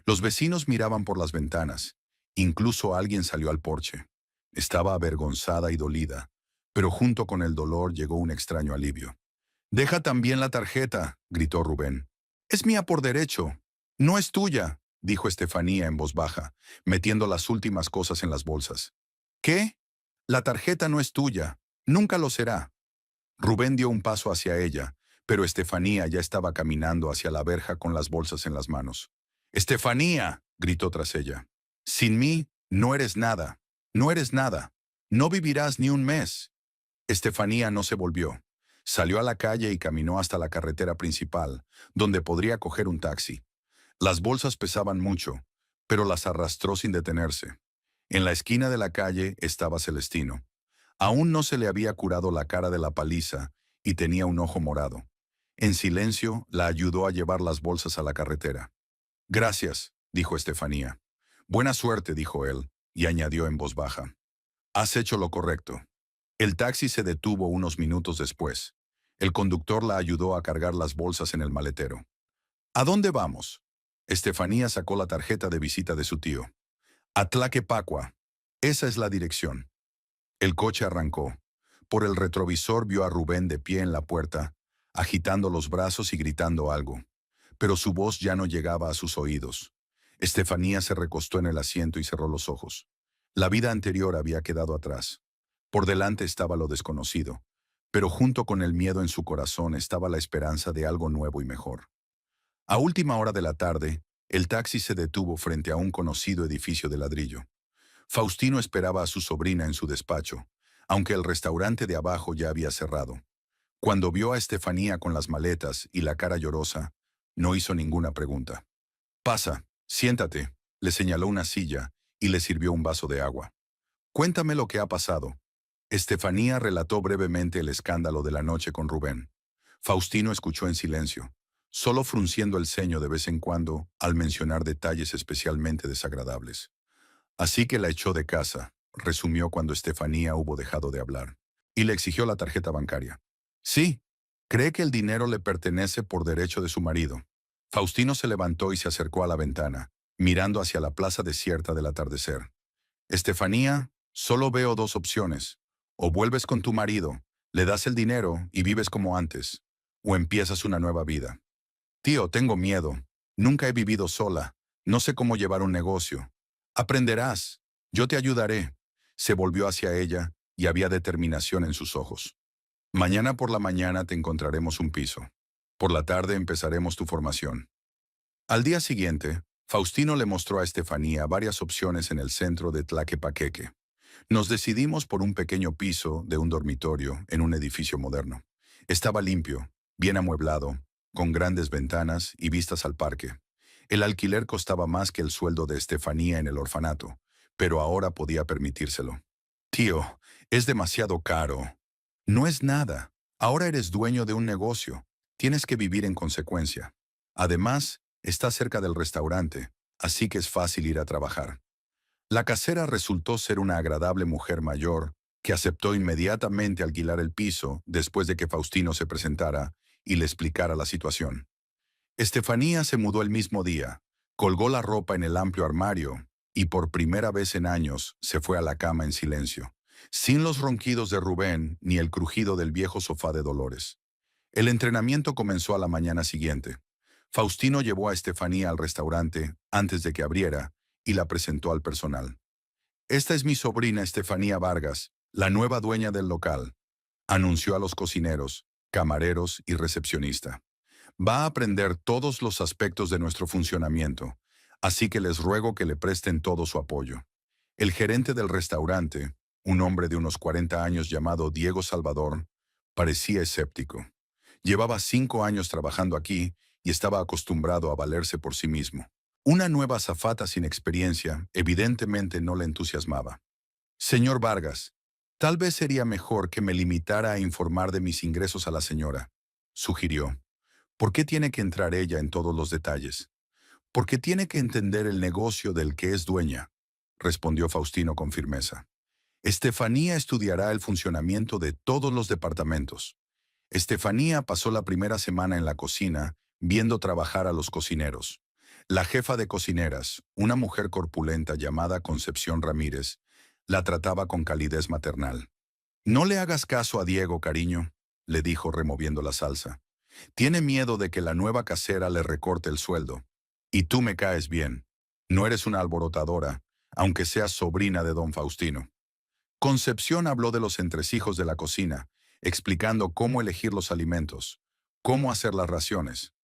Los vecinos miraban por las ventanas. Incluso alguien salió al porche. Estaba avergonzada y dolida, pero junto con el dolor llegó un extraño alivio. «Deja también la tarjeta», gritó Rubén. «Es mía por derecho». «No es tuya», dijo Estefanía en voz baja, metiendo las últimas cosas en las bolsas. «¿Qué? La tarjeta no es tuya. Nunca lo será». Rubén dio un paso hacia ella, pero Estefanía ya estaba caminando hacia la verja con las bolsas en las manos. «¡Estefanía!», gritó tras ella. «Sin mí, no eres nada. No eres nada. No vivirás ni un mes». Estefanía no se volvió. Salió a la calle y caminó hasta la carretera principal, donde podría coger un taxi. Las bolsas pesaban mucho, pero las arrastró sin detenerse. En la esquina de la calle estaba Celestino. Aún no se le había curado la cara de la paliza y tenía un ojo morado. En silencio, la ayudó a llevar las bolsas a la carretera. «Gracias», dijo Estefanía. «Buena suerte», dijo él, y añadió en voz baja. «Has hecho lo correcto». El taxi se detuvo unos minutos después. El conductor la ayudó a cargar las bolsas en el maletero. «¿A dónde vamos?». Estefanía sacó la tarjeta de visita de su tío. «A Tlaquepacua. Esa es la dirección». El coche arrancó. Por el retrovisor vio a Rubén de pie en la puerta, agitando los brazos y gritando algo. Pero su voz ya no llegaba a sus oídos. Estefanía se recostó en el asiento y cerró los ojos. La vida anterior había quedado atrás. Por delante estaba lo desconocido, pero junto con el miedo en su corazón estaba la esperanza de algo nuevo y mejor. A última hora de la tarde, el taxi se detuvo frente a un conocido edificio de ladrillo. Faustino esperaba a su sobrina en su despacho, aunque el restaurante de abajo ya había cerrado. Cuando vio a Estefanía con las maletas y la cara llorosa, no hizo ninguna pregunta. «Pasa, siéntate», le señaló una silla y le sirvió un vaso de agua. «Cuéntame lo que ha pasado». Estefanía relató brevemente el escándalo de la noche con Rubén. Faustino escuchó en silencio, solo frunciendo el ceño de vez en cuando al mencionar detalles especialmente desagradables. «Así que la echó de casa», resumió cuando Estefanía hubo dejado de hablar, y le exigió la tarjeta bancaria. «Sí, cree que el dinero le pertenece por derecho de su marido». Faustino se levantó y se acercó a la ventana, mirando hacia la plaza desierta del atardecer. «Estefanía, solo veo 2 opciones. O vuelves con tu marido, le das el dinero y vives como antes, o empiezas una nueva vida». «Tío, tengo miedo. Nunca he vivido sola. No sé cómo llevar un negocio». «Aprenderás. Yo te ayudaré». Se volvió hacia ella y había determinación en sus ojos. «Mañana por la mañana te encontraremos un piso. Por la tarde empezaremos tu formación». Al día siguiente, Faustino le mostró a Estefanía varias opciones en el centro de Tlaquepaqueque. Nos decidimos por un pequeño piso de un dormitorio en un edificio moderno. Estaba limpio, bien amueblado, con grandes ventanas y vistas al parque. El alquiler costaba más que el sueldo de Estefanía en el orfanato, pero ahora podía permitírselo. Tío, es demasiado caro. No es nada. Ahora eres dueño de un negocio. Tienes que vivir en consecuencia. Además, estás cerca del restaurante, así que es fácil ir a trabajar. La casera resultó ser una agradable mujer mayor que aceptó inmediatamente alquilar el piso después de que Faustino se presentara y le explicara la situación. Estefanía se mudó el mismo día, colgó la ropa en el amplio armario y por primera vez en años se fue a la cama en silencio, sin los ronquidos de Rubén ni el crujido del viejo sofá de Dolores. El entrenamiento comenzó a la mañana siguiente. Faustino llevó a Estefanía al restaurante antes de que abriera y la presentó al personal. Esta es mi sobrina Estefanía Vargas, la nueva dueña del local, anunció a los cocineros, camareros y recepcionista. Va a aprender todos los aspectos de nuestro funcionamiento, así que les ruego que le presten todo su apoyo. El gerente del restaurante, un hombre de unos 40 años llamado Diego Salvador, parecía escéptico. Llevaba 5 años trabajando aquí y estaba acostumbrado a valerse por sí mismo. Una nueva azafata sin experiencia evidentemente no le entusiasmaba. Señor Vargas, tal vez sería mejor que me limitara a informar de mis ingresos a la señora, sugirió. ¿Por qué tiene que entrar ella en todos los detalles? Porque tiene que entender el negocio del que es dueña, respondió Faustino con firmeza. Estefanía estudiará el funcionamiento de todos los departamentos. Estefanía pasó la primera semana en la cocina, viendo trabajar a los cocineros. La jefa de cocineras, una mujer corpulenta llamada Concepción Ramírez, la trataba con calidez maternal. No le hagas caso a Diego, cariño, le dijo removiendo la salsa. Tiene miedo de que la nueva casera le recorte el sueldo. Y tú me caes bien. No eres una alborotadora, aunque seas sobrina de don Faustino. Concepción habló de los entresijos de la cocina, explicando cómo elegir los alimentos, cómo hacer las raciones.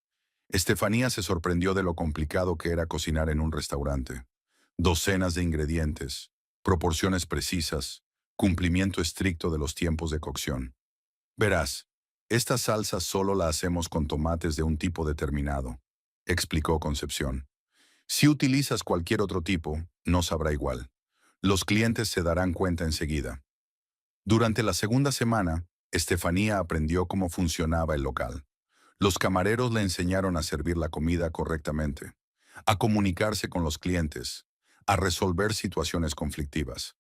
Estefanía se sorprendió de lo complicado que era cocinar en un restaurante. Docenas de ingredientes, proporciones precisas, cumplimiento estricto de los tiempos de cocción. Verás, esta salsa solo la hacemos con tomates de un tipo determinado, explicó Concepción. Si utilizas cualquier otro tipo, no sabrá igual. Los clientes se darán cuenta enseguida. Durante la segunda semana, Estefanía aprendió cómo funcionaba el local. Los camareros le enseñaron a servir la comida correctamente, a comunicarse con los clientes, a resolver situaciones conflictivas.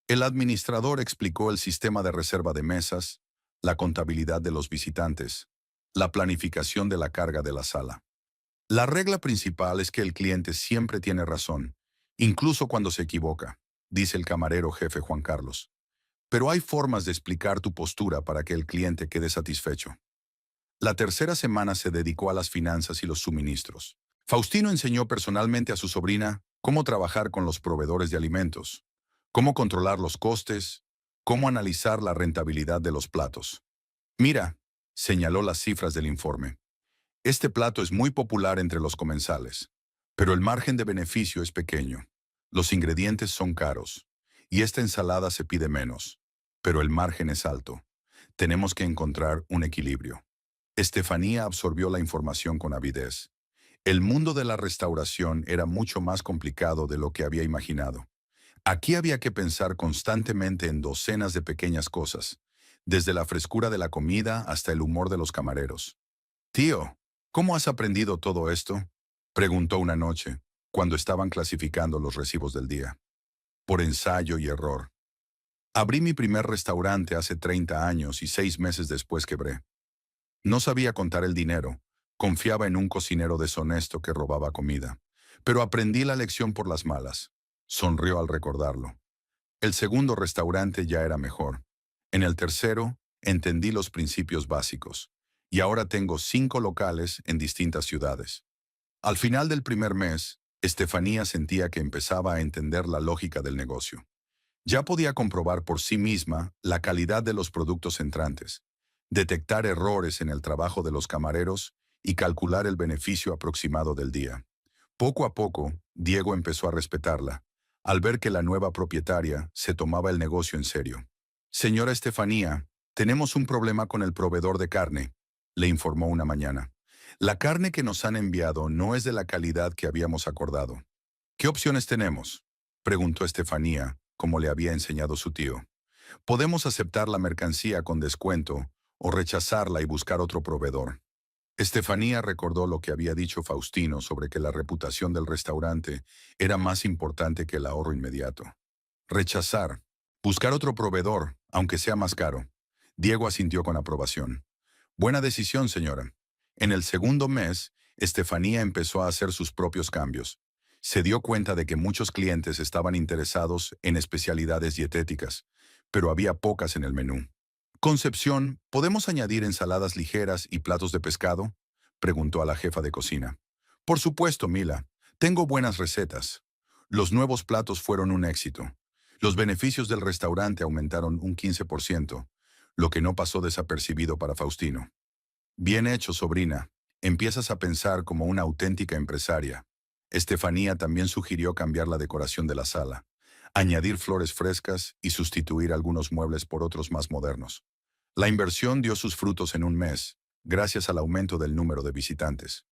El administrador explicó el sistema de reserva de mesas, la contabilidad de los visitantes, la planificación de la carga de la sala. La regla principal es que el cliente siempre tiene razón, incluso cuando se equivoca, dice el camarero jefe Juan Carlos. Pero hay formas de explicar tu postura para que el cliente quede satisfecho. La tercera semana se dedicó a las finanzas y los suministros. Faustino enseñó personalmente a su sobrina cómo trabajar con los proveedores de alimentos, cómo controlar los costes, cómo analizar la rentabilidad de los platos. Mira, señaló las cifras del informe. Este plato es muy popular entre los comensales, pero el margen de beneficio es pequeño. Los ingredientes son caros, y esta ensalada se pide menos, pero el margen es alto. Tenemos que encontrar un equilibrio. Estefanía absorbió la información con avidez. El mundo de la restauración era mucho más complicado de lo que había imaginado. Aquí había que pensar constantemente en docenas de pequeñas cosas, desde la frescura de la comida hasta el humor de los camareros. Tío, ¿cómo has aprendido todo esto?, preguntó una noche, cuando estaban clasificando los recibos del día. Por ensayo y error. Abrí mi primer restaurante hace 30 años y 6 meses después quebré. No sabía contar el dinero, confiaba en un cocinero deshonesto que robaba comida, pero aprendí la lección por las malas. Sonrió al recordarlo. El segundo restaurante ya era mejor. En el tercero, entendí los principios básicos, y ahora tengo 5 locales en distintas ciudades. Al final del primer mes, Estefanía sentía que empezaba a entender la lógica del negocio. Ya podía comprobar por sí misma la calidad de los productos entrantes, detectar errores en el trabajo de los camareros y calcular el beneficio aproximado del día. Poco a poco, Diego empezó a respetarla, al ver que la nueva propietaria se tomaba el negocio en serio. Señora Estefanía, tenemos un problema con el proveedor de carne, le informó una mañana. La carne que nos han enviado no es de la calidad que habíamos acordado. ¿Qué opciones tenemos?, preguntó Estefanía, como le había enseñado su tío. Podemos aceptar la mercancía con descuento o rechazarla y buscar otro proveedor. Estefanía recordó lo que había dicho Faustino sobre que la reputación del restaurante era más importante que el ahorro inmediato. Rechazar. Buscar otro proveedor, aunque sea más caro. Diego asintió con aprobación. Buena decisión, señora. En el segundo mes, Estefanía empezó a hacer sus propios cambios. Se dio cuenta de que muchos clientes estaban interesados en especialidades dietéticas, pero había pocas en el menú. Concepción, ¿podemos añadir ensaladas ligeras y platos de pescado?, preguntó a la jefa de cocina. Por supuesto, Mila. Tengo buenas recetas. Los nuevos platos fueron un éxito. Los beneficios del restaurante aumentaron un 15%, lo que no pasó desapercibido para Faustino. Bien hecho, sobrina. Empiezas a pensar como una auténtica empresaria. Estefanía también sugirió cambiar la decoración de la sala, añadir flores frescas y sustituir algunos muebles por otros más modernos. La inversión dio sus frutos en un mes, gracias al aumento del número de visitantes.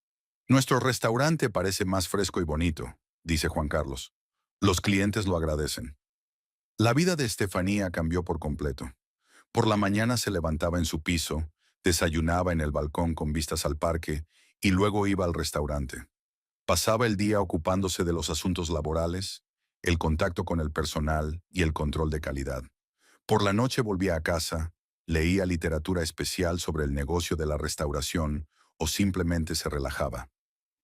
Nuestro restaurante parece más fresco y bonito, dice Juan Carlos. Los clientes lo agradecen. La vida de Estefanía cambió por completo. Por la mañana se levantaba en su piso, desayunaba en el balcón con vistas al parque y luego iba al restaurante. Pasaba el día ocupándose de los asuntos laborales, el contacto con el personal y el control de calidad. Por la noche volvía a casa, leía literatura especial sobre el negocio de la restauración o simplemente se relajaba.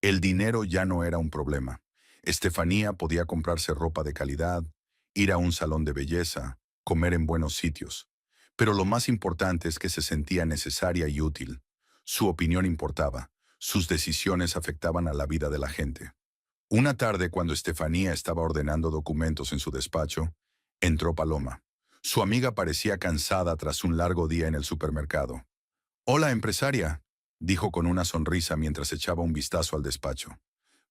El dinero ya no era un problema. Estefanía podía comprarse ropa de calidad, ir a un salón de belleza, comer en buenos sitios. Pero lo más importante es que se sentía necesaria y útil. Su opinión importaba. Sus decisiones afectaban a la vida de la gente. Una tarde, cuando Estefanía estaba ordenando documentos en su despacho, entró Paloma. Su amiga parecía cansada tras un largo día en el supermercado. «Hola, empresaria», dijo con una sonrisa mientras echaba un vistazo al despacho.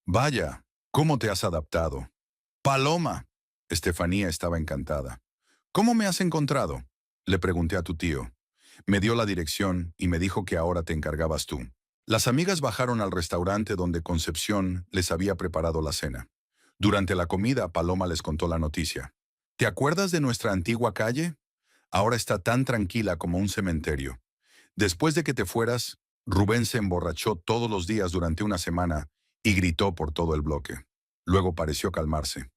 «Vaya, ¿cómo te has adaptado?» «Paloma». Estefanía estaba encantada. «¿Cómo me has encontrado?», le pregunté a tu tío. Me dio la dirección y me dijo que ahora te encargabas tú. Las amigas bajaron al restaurante donde Concepción les había preparado la cena. Durante la comida, Paloma les contó la noticia. «¿Te acuerdas de nuestra antigua calle? Ahora está tan tranquila como un cementerio. Después de que te fueras, Rubén se emborrachó todos los días durante una semana y gritó por todo el bloque. Luego pareció calmarse.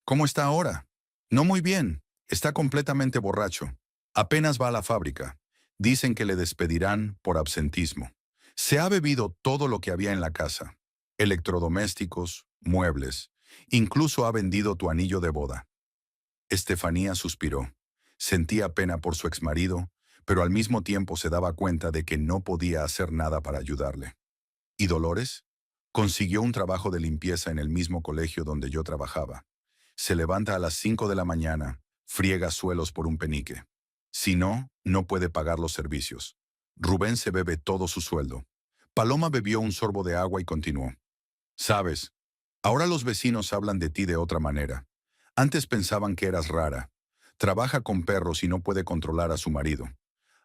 ¿Cómo está ahora?» «No muy bien. Está completamente borracho. Apenas va a la fábrica. Dicen que le despedirán por absentismo. Se ha bebido todo lo que había en la casa. Electrodomésticos, muebles. Incluso ha vendido tu anillo de boda». Estefanía suspiró. Sentía pena por su exmarido, pero al mismo tiempo se daba cuenta de que no podía hacer nada para ayudarle. ¿Y Dolores? Consiguió un trabajo de limpieza en el mismo colegio donde yo trabajaba. Se levanta a las 5 de la mañana, friega suelos por un penique. Si no, no puede pagar los servicios. Rubén se bebe todo su sueldo. Paloma bebió un sorbo de agua y continuó. «Sabes, ahora los vecinos hablan de ti de otra manera. Antes pensaban que eras rara. Trabaja con perros y no puede controlar a su marido.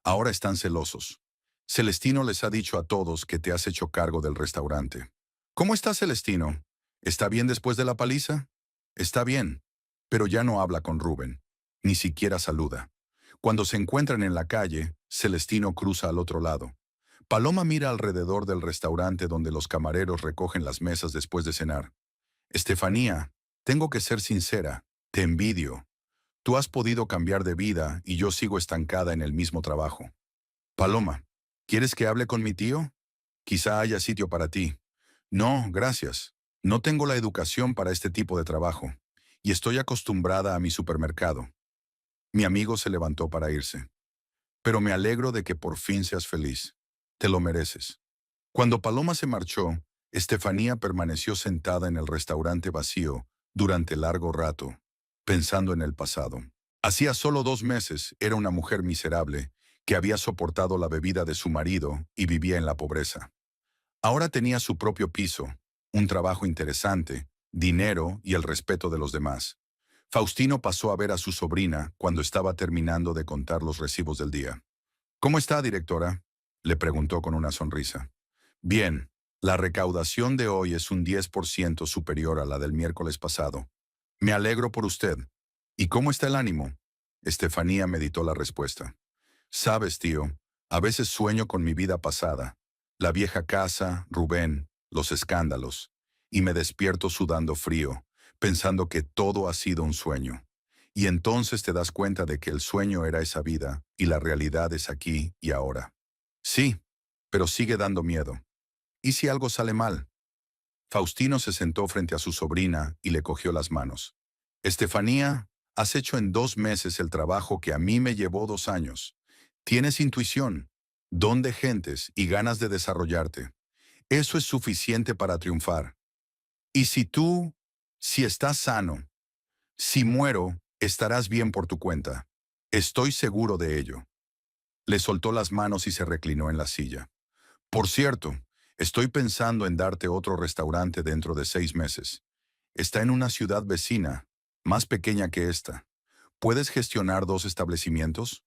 Ahora están celosos. Celestino les ha dicho a todos que te has hecho cargo del restaurante». «¿Cómo está Celestino? ¿Está bien después de la paliza?» «Está bien, pero ya no habla con Rubén. Ni siquiera saluda. Cuando se encuentran en la calle, Celestino cruza al otro lado. Paloma mira alrededor del restaurante donde los camareros recogen las mesas después de cenar. «Estefanía, tengo que ser sincera, te envidio. Tú has podido cambiar de vida y yo sigo estancada en el mismo trabajo». «Paloma, ¿quieres que hable con mi tío? Quizá haya sitio para ti». «No, gracias. No tengo la educación para este tipo de trabajo y estoy acostumbrada a mi supermercado». Mi amigo se levantó para irse. «Pero me alegro de que por fin seas feliz. Te lo mereces». Cuando Paloma se marchó, Estefanía permaneció sentada en el restaurante vacío durante largo rato, pensando en el pasado. Hacía solo 2 meses era una mujer miserable que había soportado la bebida de su marido y vivía en la pobreza. Ahora tenía su propio piso, un trabajo interesante, dinero y el respeto de los demás. Faustino pasó a ver a su sobrina cuando estaba terminando de contar los recibos del día. «¿Cómo está, directora?», le preguntó con una sonrisa. «Bien, La recaudación de hoy es un 10% superior a la del miércoles pasado. Me alegro por usted. ¿Y cómo está el ánimo? Estefanía meditó la respuesta. Sabes, tío, a veces sueño con mi vida pasada, la vieja casa, Rubén, los escándalos, y me despierto sudando frío, pensando que todo ha sido un sueño. Y entonces te das cuenta de que el sueño era esa vida y la realidad es aquí y ahora. Sí, pero sigue dando miedo. ¿Y si algo sale mal? Faustino se sentó frente a su sobrina y le cogió las manos. Estefanía, has hecho en 2 meses el trabajo que a mí me llevó 2 años. Tienes intuición, don de gentes y ganas de desarrollarte. Eso es suficiente para triunfar. Y si estás sano, si muero, estarás bien por tu cuenta. Estoy seguro de ello. Le soltó las manos y se reclinó en la silla. Por cierto, estoy pensando en darte otro restaurante dentro de 6 meses. Está en una ciudad vecina, más pequeña que esta. ¿Puedes gestionar 2 establecimientos?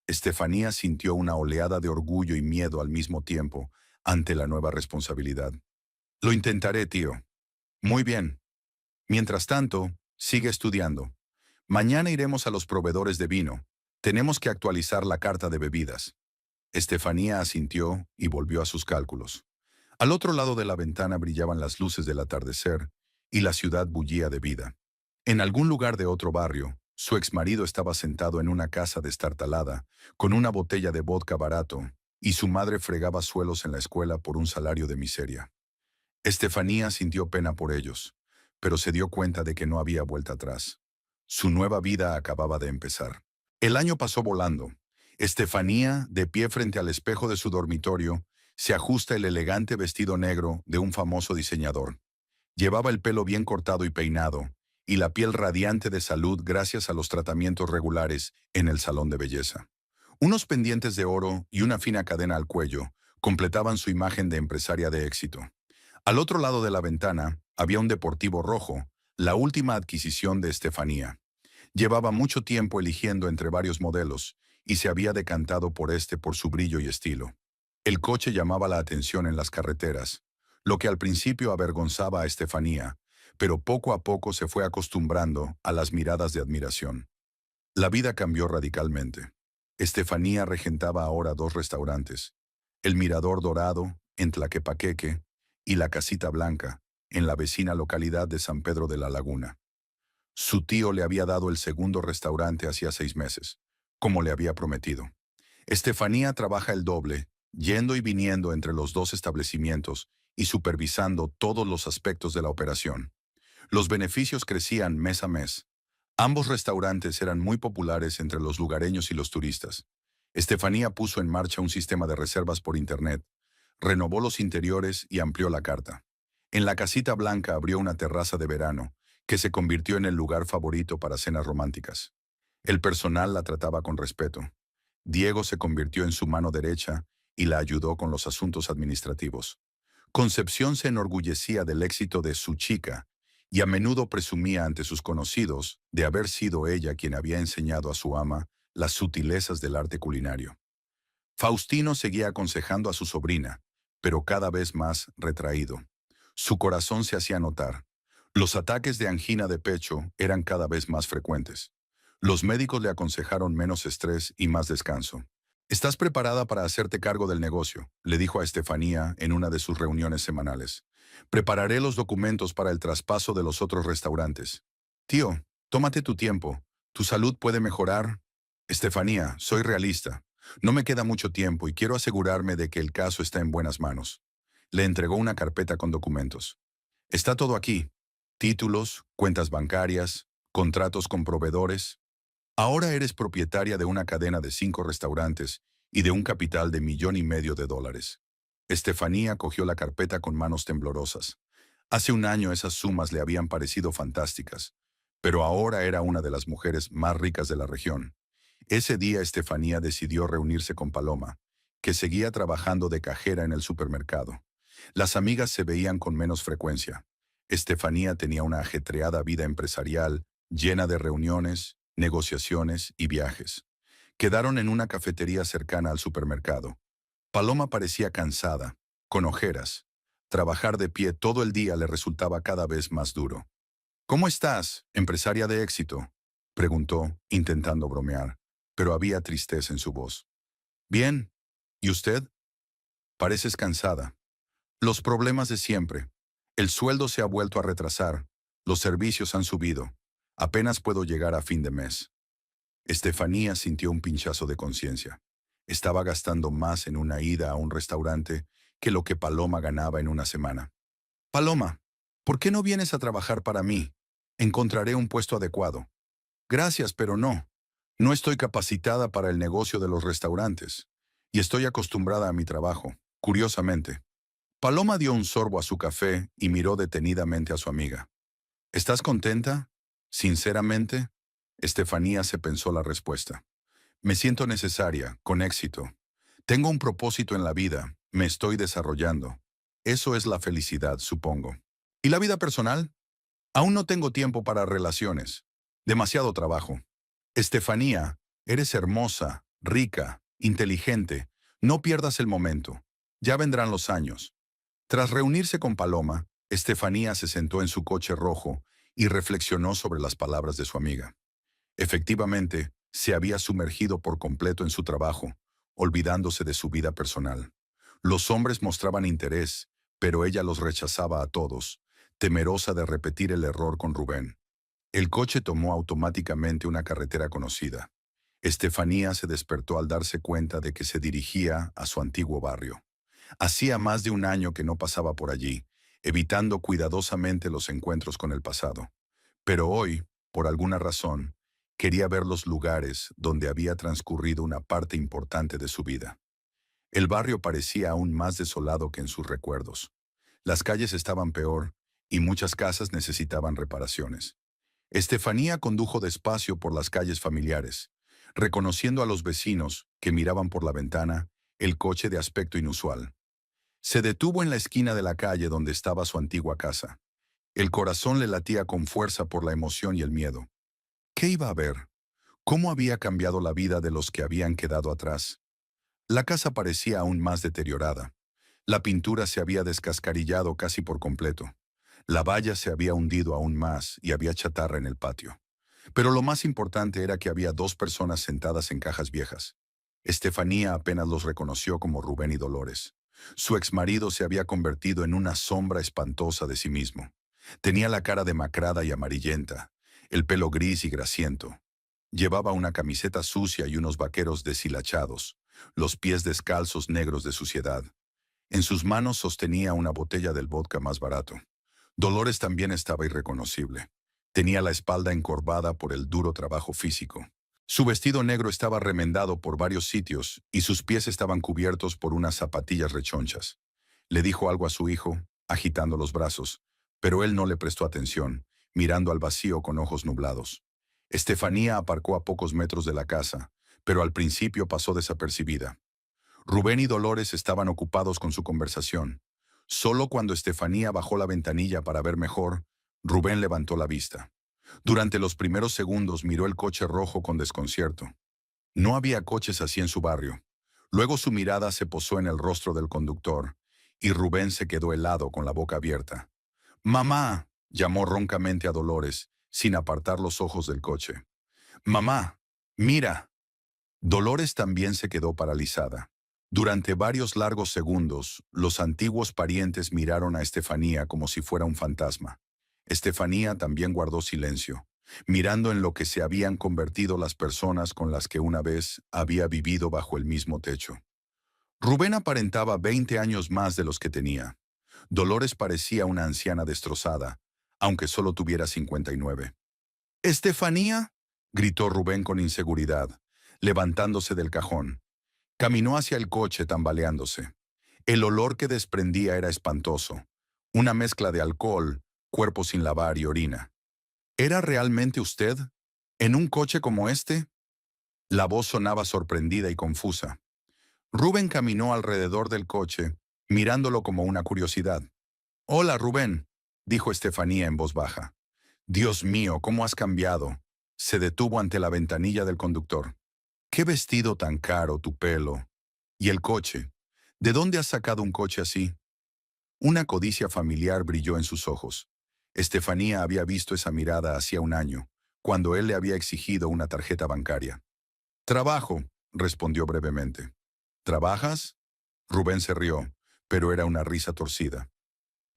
Estefanía sintió una oleada de orgullo y miedo al mismo tiempo ante la nueva responsabilidad. Lo intentaré, tío. Muy bien. Mientras tanto, sigue estudiando. Mañana iremos a los proveedores de vino. Tenemos que actualizar la carta de bebidas. Estefanía asintió y volvió a sus cálculos. Al otro lado de la ventana brillaban las luces del atardecer y la ciudad bullía de vida. En algún lugar de otro barrio, su exmarido estaba sentado en una casa destartalada, con una botella de vodka barato, y su madre fregaba suelos en la escuela por un salario de miseria. Estefanía sintió pena por ellos, pero se dio cuenta de que no había vuelta atrás. Su nueva vida acababa de empezar. El año pasó volando. Estefanía, de pie frente al espejo de su dormitorio, se ajusta el elegante vestido negro de un famoso diseñador. Llevaba el pelo bien cortado y peinado, y la piel radiante de salud gracias a los tratamientos regulares en el salón de belleza. Unos pendientes de oro y una fina cadena al cuello completaban su imagen de empresaria de éxito. Al otro lado de la ventana había un deportivo rojo, la última adquisición de Estefanía. Llevaba mucho tiempo eligiendo entre varios modelos y se había decantado por este por su brillo y estilo. El coche llamaba la atención en las carreteras, lo que al principio avergonzaba a Estefanía, pero poco a poco se fue acostumbrando a las miradas de admiración. La vida cambió radicalmente. Estefanía regentaba ahora 2 restaurantes, el Mirador Dorado, en Tlaquepaqueque, y la Casita Blanca, en la vecina localidad de San Pedro de la Laguna. Su tío le había dado el segundo restaurante hacía 6 meses, como le había prometido. Estefanía trabaja el doble, yendo y viniendo entre los 2 establecimientos y supervisando todos los aspectos de la operación. Los beneficios crecían mes a mes. Ambos restaurantes eran muy populares entre los lugareños y los turistas. Estefanía puso en marcha un sistema de reservas por Internet, renovó los interiores y amplió la carta. En la Casita Blanca abrió una terraza de verano, que se convirtió en el lugar favorito para cenas románticas. El personal la trataba con respeto. Diego se convirtió en su mano derecha y la ayudó con los asuntos administrativos. Concepción se enorgullecía del éxito de su chica y a menudo presumía ante sus conocidos de haber sido ella quien había enseñado a su ama las sutilezas del arte culinario. Faustino seguía aconsejando a su sobrina, pero cada vez más retraído. Su corazón se hacía notar. Los ataques de angina de pecho eran cada vez más frecuentes. Los médicos le aconsejaron menos estrés y más descanso. «Estás preparada para hacerte cargo del negocio», le dijo a Estefanía en una de sus reuniones semanales. «Prepararé los documentos para el traspaso de los otros restaurantes. Tío, tómate tu tiempo. Tu salud puede mejorar». «Estefanía, soy realista. No me queda mucho tiempo y quiero asegurarme de que el caso está en buenas manos». Le entregó una carpeta con documentos. «Está todo aquí. Títulos, cuentas bancarias, contratos con proveedores. Ahora eres propietaria de una cadena de 5 restaurantes y de un capital de $1,500,000. Estefanía cogió la carpeta con manos temblorosas. Hace un año esas sumas le habían parecido fantásticas, pero ahora era una de las mujeres más ricas de la región. Ese día Estefanía decidió reunirse con Paloma, que seguía trabajando de cajera en el supermercado. Las amigas se veían con menos frecuencia. Estefanía tenía una ajetreada vida empresarial, llena de reuniones, negociaciones y viajes. Quedaron en una cafetería cercana al supermercado. Paloma parecía cansada, con ojeras. Trabajar de pie todo el día le resultaba cada vez más duro. ¿Cómo estás, empresaria de éxito?, preguntó, intentando bromear, pero había tristeza en su voz. Bien. ¿Y usted? Pareces cansada. Los problemas de siempre. El sueldo se ha vuelto a retrasar. Los servicios han subido. Apenas puedo llegar a fin de mes. Estefanía sintió un pinchazo de conciencia. Estaba gastando más en una ida a un restaurante que lo que Paloma ganaba en una semana. Paloma, ¿por qué no vienes a trabajar para mí? Encontraré un puesto adecuado. Gracias, pero no. No estoy capacitada para el negocio de los restaurantes. Y estoy acostumbrada a mi trabajo, curiosamente. Paloma dio un sorbo a su café y miró detenidamente a su amiga. ¿Estás contenta? Sinceramente, Estefanía se pensó la respuesta. Me siento necesaria, con éxito. Tengo un propósito en la vida, me estoy desarrollando. Eso es la felicidad, supongo. ¿Y la vida personal? Aún no tengo tiempo para relaciones. Demasiado trabajo. Estefanía, eres hermosa, rica, inteligente. No pierdas el momento. Ya vendrán los años. Tras reunirse con Paloma, Estefanía se sentó en su coche rojo y reflexionó sobre las palabras de su amiga. Efectivamente, se había sumergido por completo en su trabajo, olvidándose de su vida personal. Los hombres mostraban interés, pero ella los rechazaba a todos, temerosa de repetir el error con Rubén. El coche tomó automáticamente una carretera conocida. Estefanía se despertó al darse cuenta de que se dirigía a su antiguo barrio. Hacía más de un año que no pasaba por allí, evitando cuidadosamente los encuentros con el pasado. Pero hoy, por alguna razón, quería ver los lugares donde había transcurrido una parte importante de su vida. El barrio parecía aún más desolado que en sus recuerdos. Las calles estaban peor y muchas casas necesitaban reparaciones. Estefanía condujo despacio por las calles familiares, reconociendo a los vecinos que miraban por la ventana el coche de aspecto inusual. Se detuvo en la esquina de la calle donde estaba su antigua casa. El corazón le latía con fuerza por la emoción y el miedo. ¿Qué iba a ver? ¿Cómo había cambiado la vida de los que habían quedado atrás? La casa parecía aún más deteriorada. La pintura se había descascarillado casi por completo. La valla se había hundido aún más y había chatarra en el patio. Pero lo más importante era que había dos personas sentadas en cajas viejas. Estefanía apenas los reconoció como Rubén y Dolores. Su exmarido se había convertido en una sombra espantosa de sí mismo. Tenía la cara demacrada y amarillenta, el pelo gris y grasiento. Llevaba una camiseta sucia y unos vaqueros deshilachados, los pies descalzos negros de suciedad. En sus manos sostenía una botella del vodka más barato. Dolores también estaba irreconocible. Tenía la espalda encorvada por el duro trabajo físico. Su vestido negro estaba remendado por varios sitios y sus pies estaban cubiertos por unas zapatillas rechonchas. Le dijo algo a su hijo, agitando los brazos, pero él no le prestó atención, mirando al vacío con ojos nublados. Estefanía aparcó a pocos metros de la casa, pero al principio pasó desapercibida. Rubén y Dolores estaban ocupados con su conversación. Solo cuando Estefanía bajó la ventanilla para ver mejor, Rubén levantó la vista. Durante los primeros segundos miró el coche rojo con desconcierto. No había coches así en su barrio. Luego su mirada se posó en el rostro del conductor, y Rubén se quedó helado con la boca abierta. «¡Mamá!», llamó roncamente a Dolores, sin apartar los ojos del coche. «¡Mamá! ¡Mira!». Dolores también se quedó paralizada. Durante varios largos segundos, los antiguos parientes miraron a Estefanía como si fuera un fantasma. Estefanía también guardó silencio, mirando en lo que se habían convertido las personas con las que una vez había vivido bajo el mismo techo. Rubén aparentaba 20 años más de los que tenía. Dolores parecía una anciana destrozada, aunque solo tuviera 59. «¿Estefanía?», gritó Rubén con inseguridad, levantándose del cajón. Caminó hacia el coche tambaleándose. El olor que desprendía era espantoso. Una mezcla de alcohol, cuerpo sin lavar y orina. ¿Era realmente usted? ¿En un coche como este? La voz sonaba sorprendida y confusa. Rubén caminó alrededor del coche, mirándolo como una curiosidad. «Hola, Rubén», dijo Estefanía en voz baja. «Dios mío, ¿cómo has cambiado?». Se detuvo ante la ventanilla del conductor. «Qué vestido tan caro, tu pelo. ¿Y el coche? ¿De dónde has sacado un coche así?». Una codicia familiar brilló en sus ojos. Estefanía había visto esa mirada hacía un año, cuando él le había exigido una tarjeta bancaria. Trabajo, respondió brevemente. ¿Trabajas? Rubén se rió, pero era una risa torcida.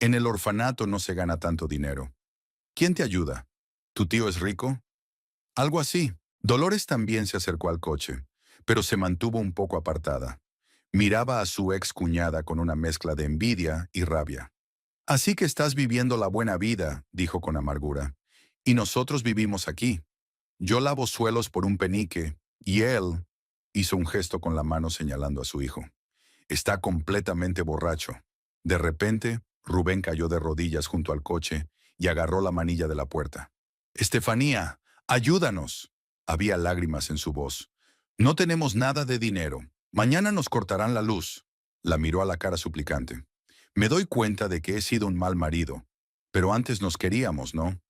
En el orfanato no se gana tanto dinero. ¿Quién te ayuda? ¿Tu tío es rico? Algo así. Dolores también se acercó al coche, pero se mantuvo un poco apartada. Miraba a su ex cuñada con una mezcla de envidia y rabia. Así que estás viviendo la buena vida, dijo con amargura. Y nosotros vivimos aquí. Yo lavo suelos por un penique, y él hizo un gesto con la mano señalando a su hijo. Está completamente borracho. De repente, Rubén cayó de rodillas junto al coche y agarró la manilla de la puerta. Estefanía, ayúdanos. Había lágrimas en su voz. No tenemos nada de dinero. Mañana nos cortarán la luz. La miró a la cara suplicante. Me doy cuenta de que he sido un mal marido. Pero antes nos queríamos, ¿no?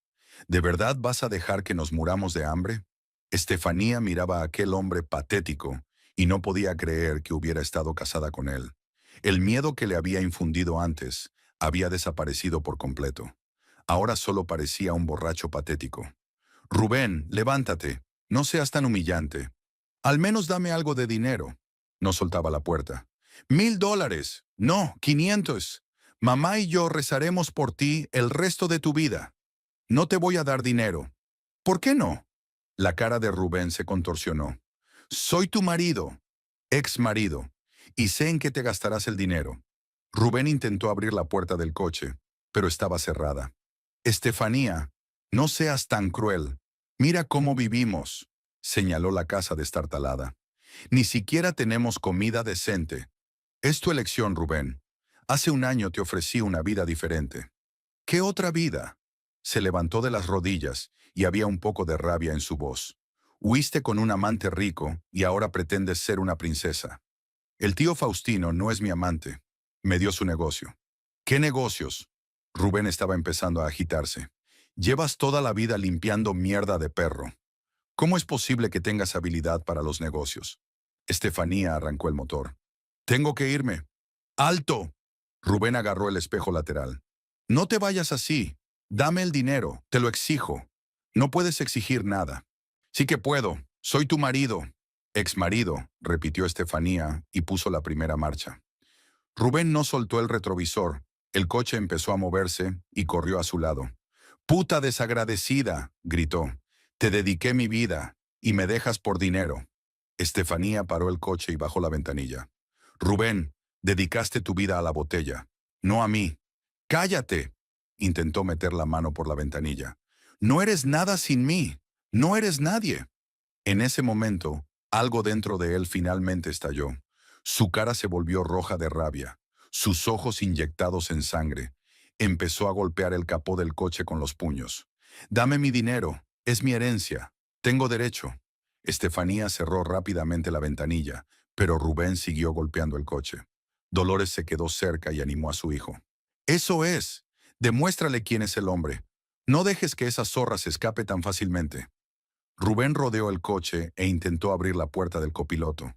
¿De verdad vas a dejar que nos muramos de hambre? Estefanía miraba a aquel hombre patético y no podía creer que hubiera estado casada con él. El miedo que le había infundido antes había desaparecido por completo. Ahora solo parecía un borracho patético. Rubén, levántate. No seas tan humillante. Al menos dame algo de dinero. No soltaba la puerta. $1000. No, 500. Mamá y yo rezaremos por ti el resto de tu vida. No te voy a dar dinero. ¿Por qué no? La cara de Rubén se contorsionó. Soy tu marido, ex marido, y sé en qué te gastarás el dinero. Rubén intentó abrir la puerta del coche, pero estaba cerrada. Estefanía, no seas tan cruel. Mira cómo vivimos, señaló la casa destartalada. Ni siquiera tenemos comida decente. Es tu elección, Rubén. Hace un año te ofrecí una vida diferente. ¿Qué otra vida? Se levantó de las rodillas y había un poco de rabia en su voz. Huiste con un amante rico y ahora pretendes ser una princesa. El tío Faustino no es mi amante. Me dio su negocio. ¿Qué negocios? Rubén estaba empezando a agitarse. Llevas toda la vida limpiando mierda de perro. ¿Cómo es posible que tengas habilidad para los negocios? Estefanía arrancó el motor. Tengo que irme. ¡Alto! Rubén agarró el espejo lateral. No te vayas así. Dame el dinero, te lo exijo. No puedes exigir nada. Sí que puedo. Soy tu marido. Ex marido, repitió Estefanía y puso la primera marcha. Rubén no soltó el retrovisor. El coche empezó a moverse y corrió a su lado. ¡Puta desagradecida!, gritó. Te dediqué mi vida y me dejas por dinero. Estefanía paró el coche y bajó la ventanilla. Rubén, dedicaste tu vida a la botella, no a mí. ¡Cállate! Intentó meter la mano por la ventanilla. No eres nada sin mí. No eres nadie. En ese momento, algo dentro de él finalmente estalló. Su cara se volvió roja de rabia, sus ojos inyectados en sangre. Empezó a golpear el capó del coche con los puños. Dame mi dinero, es mi herencia, tengo derecho. Estefanía cerró rápidamente la ventanilla, pero Rubén siguió golpeando el coche. Dolores se quedó cerca y animó a su hijo. Eso es, demuéstrale quién es el hombre. No dejes que esa zorra se escape tan fácilmente. Rubén rodeó el coche e intentó abrir la puerta del copiloto.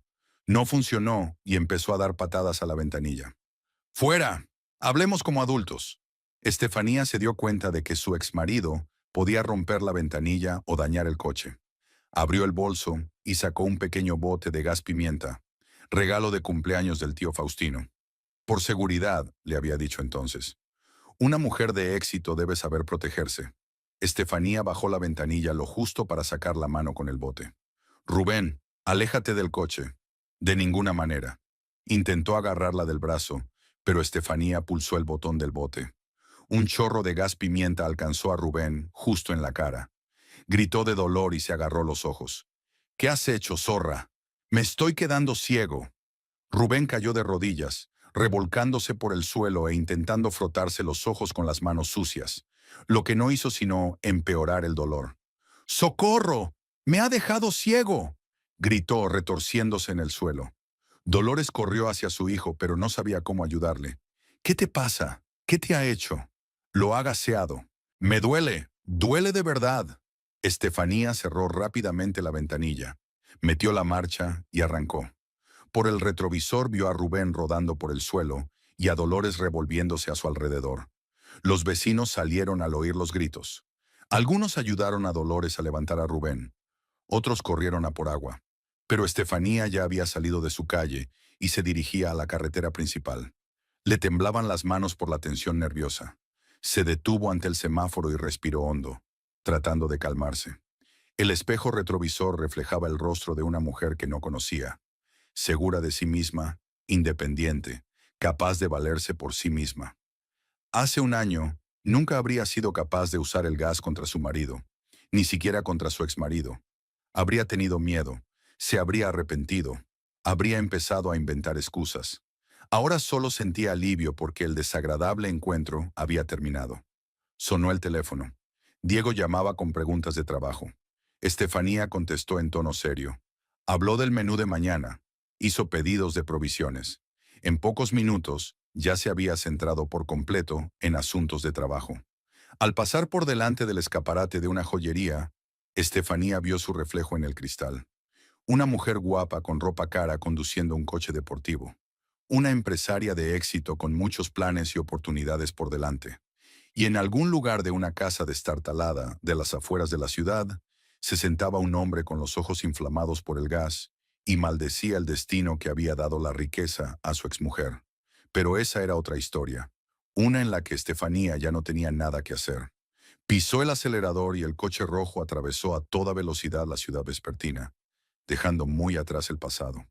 No funcionó y empezó a dar patadas a la ventanilla. ¡Fuera! Hablemos como adultos. Estefanía se dio cuenta de que su exmarido podía romper la ventanilla o dañar el coche. Abrió el bolso y sacó un pequeño bote de gas pimienta, regalo de cumpleaños del tío Faustino. Por seguridad, le había dicho entonces. Una mujer de éxito debe saber protegerse. Estefanía bajó la ventanilla lo justo para sacar la mano con el bote. Rubén, aléjate del coche. De ninguna manera. Intentó agarrarla del brazo, pero Estefanía pulsó el botón del bote. Un chorro de gas pimienta alcanzó a Rubén justo en la cara. Gritó de dolor y se agarró los ojos. ¿Qué has hecho, zorra? Me estoy quedando ciego. Rubén cayó de rodillas, revolcándose por el suelo e intentando frotarse los ojos con las manos sucias, lo que no hizo sino empeorar el dolor. ¡Socorro! ¡Me ha dejado ciego!, gritó, retorciéndose en el suelo. Dolores corrió hacia su hijo, pero no sabía cómo ayudarle. ¿Qué te pasa? ¿Qué te ha hecho? Lo ha gaseado. Me duele, duele de verdad. Estefanía cerró rápidamente la ventanilla, metió la marcha y arrancó. Por el retrovisor vio a Rubén rodando por el suelo y a Dolores revolviéndose a su alrededor. Los vecinos salieron al oír los gritos. Algunos ayudaron a Dolores a levantar a Rubén, otros corrieron a por agua. Pero Estefanía ya había salido de su calle y se dirigía a la carretera principal. Le temblaban las manos por la tensión nerviosa. Se detuvo ante el semáforo y respiró hondo, tratando de calmarse. El espejo retrovisor reflejaba el rostro de una mujer que no conocía, segura de sí misma, independiente, capaz de valerse por sí misma. Hace un año, nunca habría sido capaz de usar el gas contra su marido, ni siquiera contra su exmarido. Habría tenido miedo, se habría arrepentido, habría empezado a inventar excusas. Ahora solo sentía alivio porque el desagradable encuentro había terminado. Sonó el teléfono. Diego llamaba con preguntas de trabajo. Estefanía contestó en tono serio. Habló del menú de mañana. Hizo pedidos de provisiones. En pocos minutos, ya se había centrado por completo en asuntos de trabajo. Al pasar por delante del escaparate de una joyería, Estefanía vio su reflejo en el cristal. Una mujer guapa con ropa cara conduciendo un coche deportivo. Una empresaria de éxito con muchos planes y oportunidades por delante. Y en algún lugar de una casa destartalada de las afueras de la ciudad, se sentaba un hombre con los ojos inflamados por el gas y maldecía el destino que había dado la riqueza a su exmujer. Pero esa era otra historia, una en la que Estefanía ya no tenía nada que hacer. Pisó el acelerador y el coche rojo atravesó a toda velocidad la ciudad vespertina, dejando muy atrás el pasado.